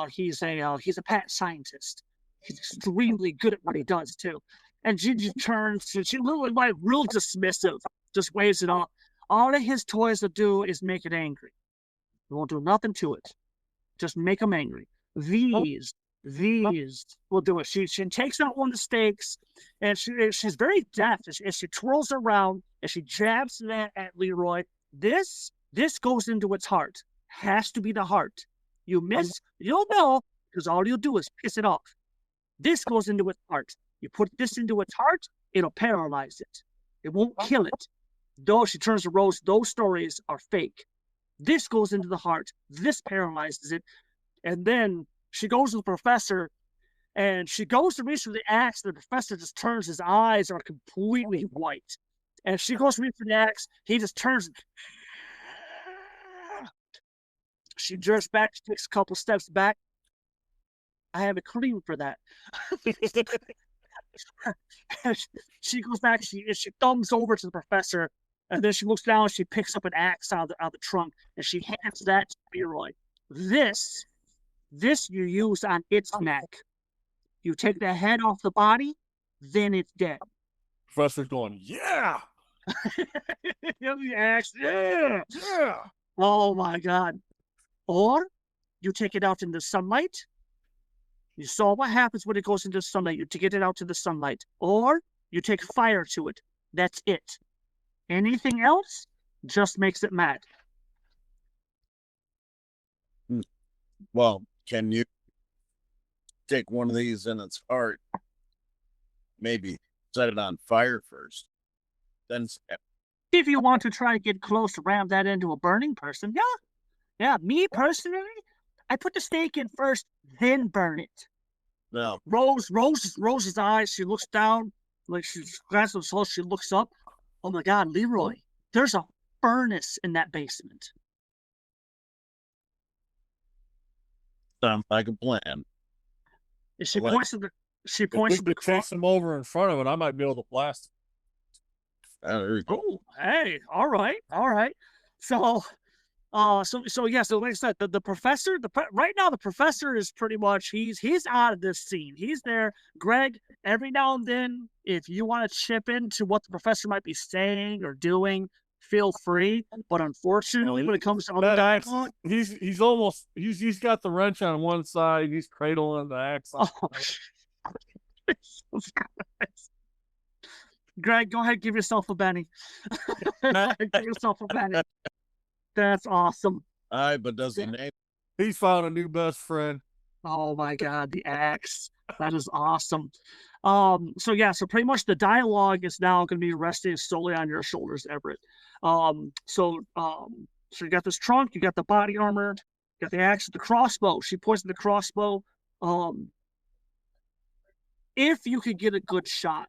he's a pet scientist. He's extremely good at what he does too. And Gigi turns, and she literally like real dismissive, just waves it off. All that his toys will do is make it angry. They won't do nothing to it. Just make them angry. These will do it. She takes out one of the stakes, and she's very deft as she twirls around and she jabs that at Leroy. This goes into its heart. Has to be the heart. You miss, you'll know, because all you'll do is piss it off. This goes into its heart. You put this into its heart, it'll paralyze it. It won't kill it. Though she turns to Rose, those stories are fake. This goes into the heart. This paralyzes it. And then she goes to the professor, and she goes to reach for the axe. The professor just turns. His eyes are completely white. And she goes to reach for the axe. He just turns. She jerks back. She takes a couple steps back. I have a cream for that. She goes back. She thumbs over to the professor, and then she looks down. She picks up an axe out of the trunk, and she hands that to Leroy. This you use on its neck. You take the head off the body, then it's dead. Professor's going, yeah. The axe, yeah. Yeah. Oh my God. Or you take it out in the sunlight. You saw what happens when it goes into sunlight. You get it out to the sunlight. Or you take fire to it. That's it. Anything else just makes it mad. Well, can you take one of these in its heart, maybe set it on fire first, then if you want to try to get close to ram that into a burning person, yeah. Me personally, I put the stake in first, then burn it. No. Rose's eyes. She looks down, like she's glancing at the she looks up. Oh my God, Leroy! There's a furnace in that basement. Sounds like a plan. She points to the. She points to the chase them over in front of it. I might be able to blast. There you go. Oh, hey, all right. So, like I said, the professor, right now the professor is pretty much he's out of this scene. He's there. Greg, every now and then, if you want to chip into what the professor might be saying or doing, feel free. But unfortunately, when it comes to other guys, he's got the wrench on one side. He's cradling the axe. Greg, go ahead, give yourself a Benny. Give yourself a Benny. That's awesome. All right, but does the name? He's found a new best friend. Oh my God, the axe. That is awesome. So pretty much the dialogue is now going to be resting solely on your shoulders, Everett. So you got this trunk, you got the body armor, you got the axe, the crossbow. She points at the crossbow. If you could get a good shot,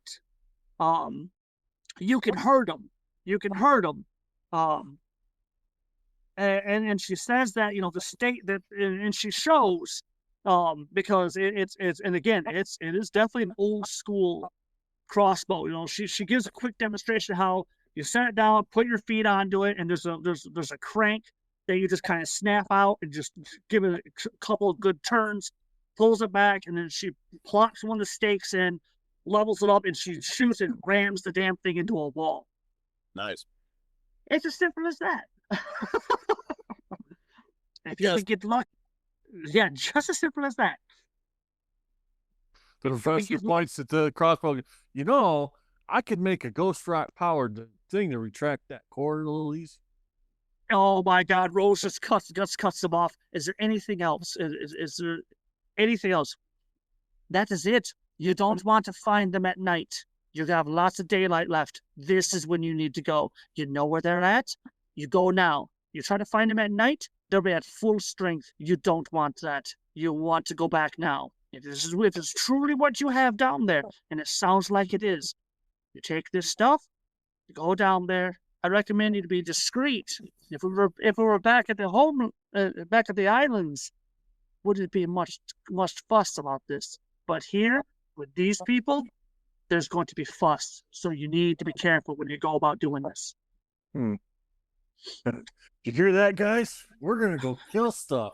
you can hurt him. and she says that the state that and she shows because it's and again it is definitely an old school crossbow. She gives a quick demonstration how you set it down, put your feet onto it, and there's a crank that you just kind of snap out and just give it a couple of good turns, pulls it back, and then she plops one of the stakes in, levels it up, and she shoots and rams the damn thing into a wall. Nice. It's as simple as that. If you could get lucky. Yeah, just as simple as that. The professor points at the crossbow. I could make a ghost rock powered thing to retract that cord a little easy. Oh my God, Rose just cuts them off. Is there anything else? Is there anything else? That is it. You don't want to find them at night. You have lots of daylight left. This is when you need to go. You know where they're at? You go now. You try to find them at night, they'll be at full strength. You don't want that. You want to go back now. If it's truly what you have down there, and it sounds like it is, you take this stuff, you go down there. I recommend you to be discreet. If we were back at the back at the islands, wouldn't be much fuss about this. But here, with these people, there's going to be fuss. So you need to be careful when you go about doing this. You hear that, guys? We're gonna go kill stuff.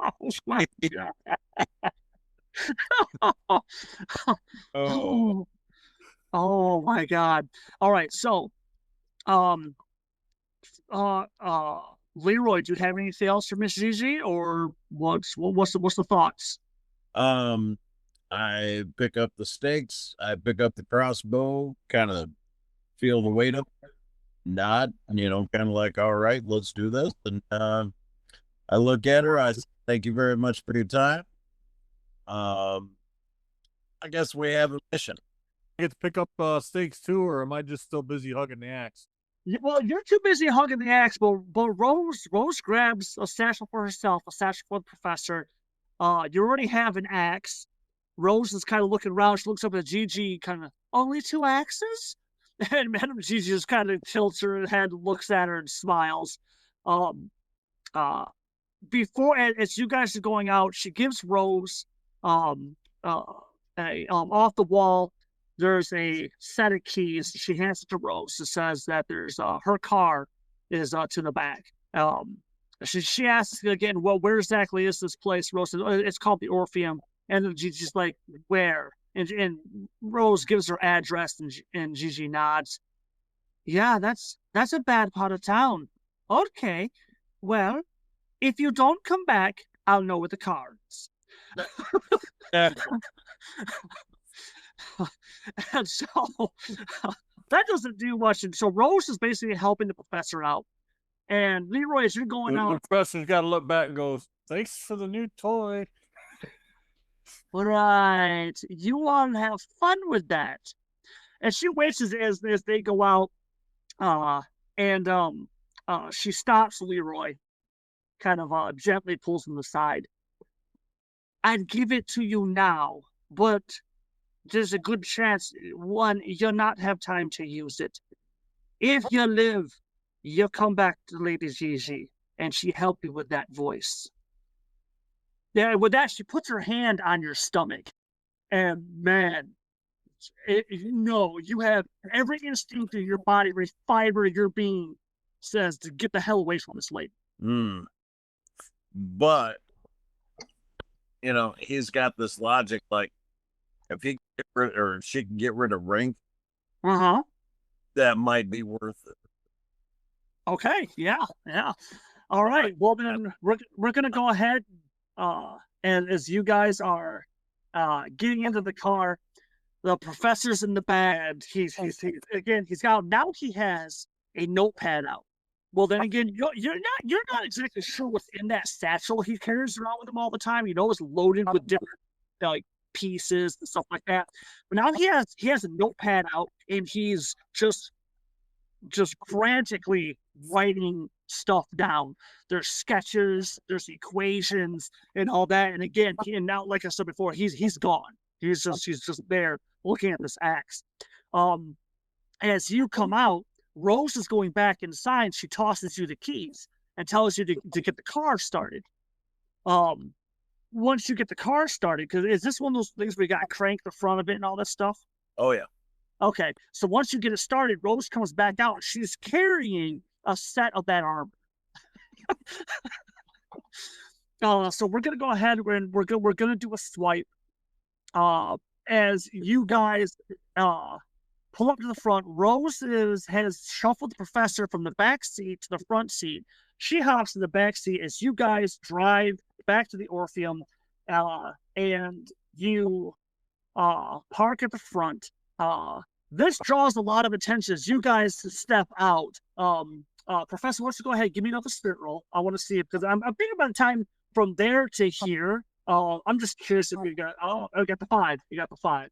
Oh my God. Oh my God. All right. So, Leroy, do you have anything else for Miss Gigi, or what's the thoughts? I pick up the stakes. I pick up the crossbow. Kind of feel the weight of it. Nod. Kind of like, all right, let's do this. And I look at her. I say, thank you very much for your time. I guess we have a mission. I get to pick up stakes too, or am I just still busy hugging the axe? Well, you're too busy hugging the axe, but Rose grabs a satchel for herself, a satchel for the professor. You already have an axe. Rose is kind of looking around. She looks up at Gigi, kind of, only 2 axes? And Madam Gigi just kind of tilts her head, looks at her, and smiles. Before, as you guys are going out, she gives Rose off the wall. There's a set of keys. She hands it to Rose. It says that there's her car is to the back. She asks again, well, where exactly is this place? Rose says, it's called the Orpheum. And then Gigi's like, where? And Rose gives her address, and Gigi nods. Yeah, that's a bad part of town. Okay, well, if you don't come back, I'll know where the car is. And so that doesn't do much. And so Rose is basically helping the professor out. And Leroy, as you're going out, the professor's got to look back and go, thanks for the new toy. Right. You want to have fun with that. And she waits as they go out. And she stops Leroy, kind of gently pulls him aside. I'd give it to you now, but there's a good chance, one, you'll not have time to use it. If you live, you'll come back to Lady Gigi, and she help you with that voice. Yeah, with that, she puts her hand on your stomach, and man, you have every instinct of your body, every fiber of your being says to get the hell away from this lady. But he's got this logic, like, if he or she can get rid of Rink, that might be worth it. Okay, yeah. All right. Well, then we're gonna go ahead, and as you guys are getting into the car, the professor's in the bag. He has a notepad out. Well, then again, you're not exactly sure what's in that satchel he carries around with him all the time. It's loaded with different pieces and stuff like that. But now he has a notepad out, and he's just frantically writing stuff down. There's sketches, there's equations, and all that. And again, and now, like I said before, he's gone. He's just there looking at this axe. As you come out, Rose is going back inside. She tosses you the keys and tells you to get the car started. Once you get the car started, because is this one of those things where you got to crank the front of it and all that stuff? Oh, yeah. Okay, so once you get it started, Rose comes back out. She's carrying a set of that armor. So we're gonna go ahead and we're gonna do a swipe. As you guys pull up to the front, Rose has shuffled the professor from the back seat to the front seat. She hops in the back seat as you guys drive back to the Orpheum, and you park at the front. This draws a lot of attention as you guys step out. Professor, why don't you go ahead, give me another spirit roll. I want to see it, because I'm thinking by the time from there to here, I'm just curious if you got, I got the 5. You got the 5.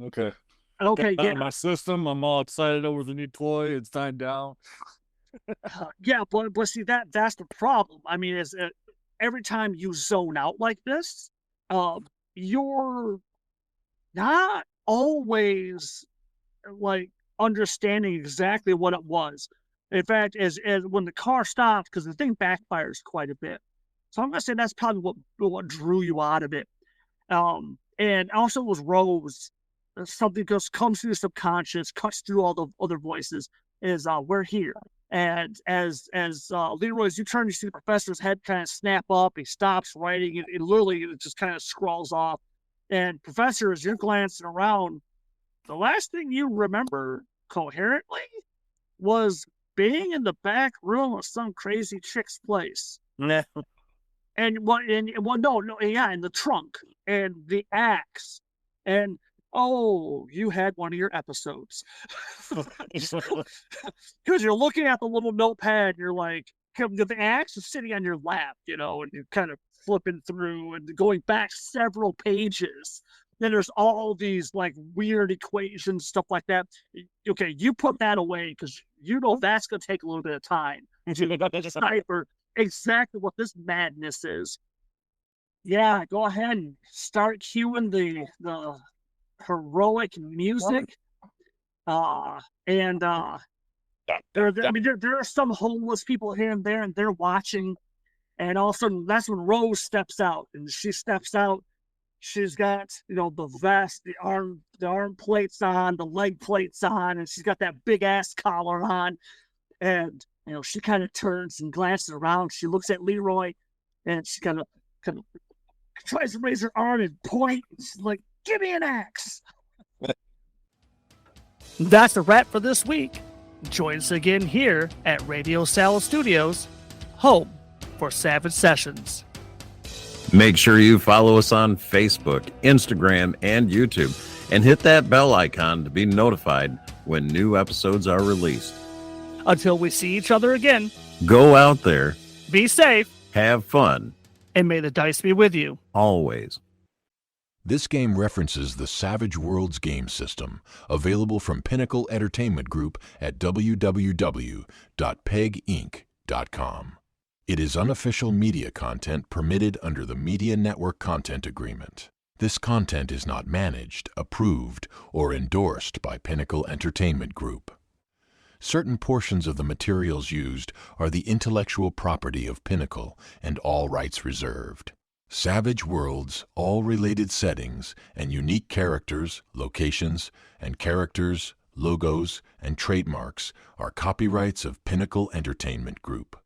Okay. Okay, Got yeah. in my system. I'm all excited over the new toy. It's dying down. Yeah, but see, that's the problem. I mean, is every time you zone out like this, you're not always like understanding exactly what it was. In fact, as when the car stopped, because the thing backfires quite a bit. So I'm gonna say that's probably what drew you out of it. And also was Rose. Something just comes through the subconscious, cuts through all the other voices. Is we're here. And as Leroy, as you turn, you see the professor's head kind of snap up. He stops writing. It literally just kind of scrawls off. And Professor, as you're glancing around, the last thing you remember coherently was being in the back room of some crazy chick's place. Nah. And in the trunk and the axe. And oh, you had one of your episodes. Because you're looking at the little notepad, and you're like, the axe is sitting on your lap, and you're kind of flipping through and going back several pages. Then there's all these like weird equations, stuff like that. Okay, you put that away because that's going to take a little bit of time to decipher exactly what this madness is. Yeah, go ahead and start cueing the heroic music. There are some homeless people here and there, and they're watching. And all of a sudden, that's when Rose steps out, and she steps out. She's got, the vest, the arm plates on, the leg plates on, and she's got that big ass collar on. And, she kind of turns and glances around. She looks at Leroy, and she kind of tries to raise her arm and point. And she's like, "Give me an axe." That's a wrap for this week. Join us again here at Radio Salad Studios, home for Savage Sessions. Make sure you follow us on Facebook, Instagram, and YouTube, and hit that bell icon to be notified when new episodes are released. Until we see each other again, Go out there, be safe, have fun, and may the dice be with you. always. This game references the Savage Worlds game system, available from Pinnacle Entertainment Group at www.peginc.com. It is unofficial media content permitted under the Media Network Content Agreement. This content is not managed, approved, or endorsed by Pinnacle Entertainment Group. Certain portions of the materials used are the intellectual property of Pinnacle and all rights reserved. Savage Worlds, all related settings, and unique characters, locations, and characters, logos, and trademarks are copyrights of Pinnacle Entertainment Group.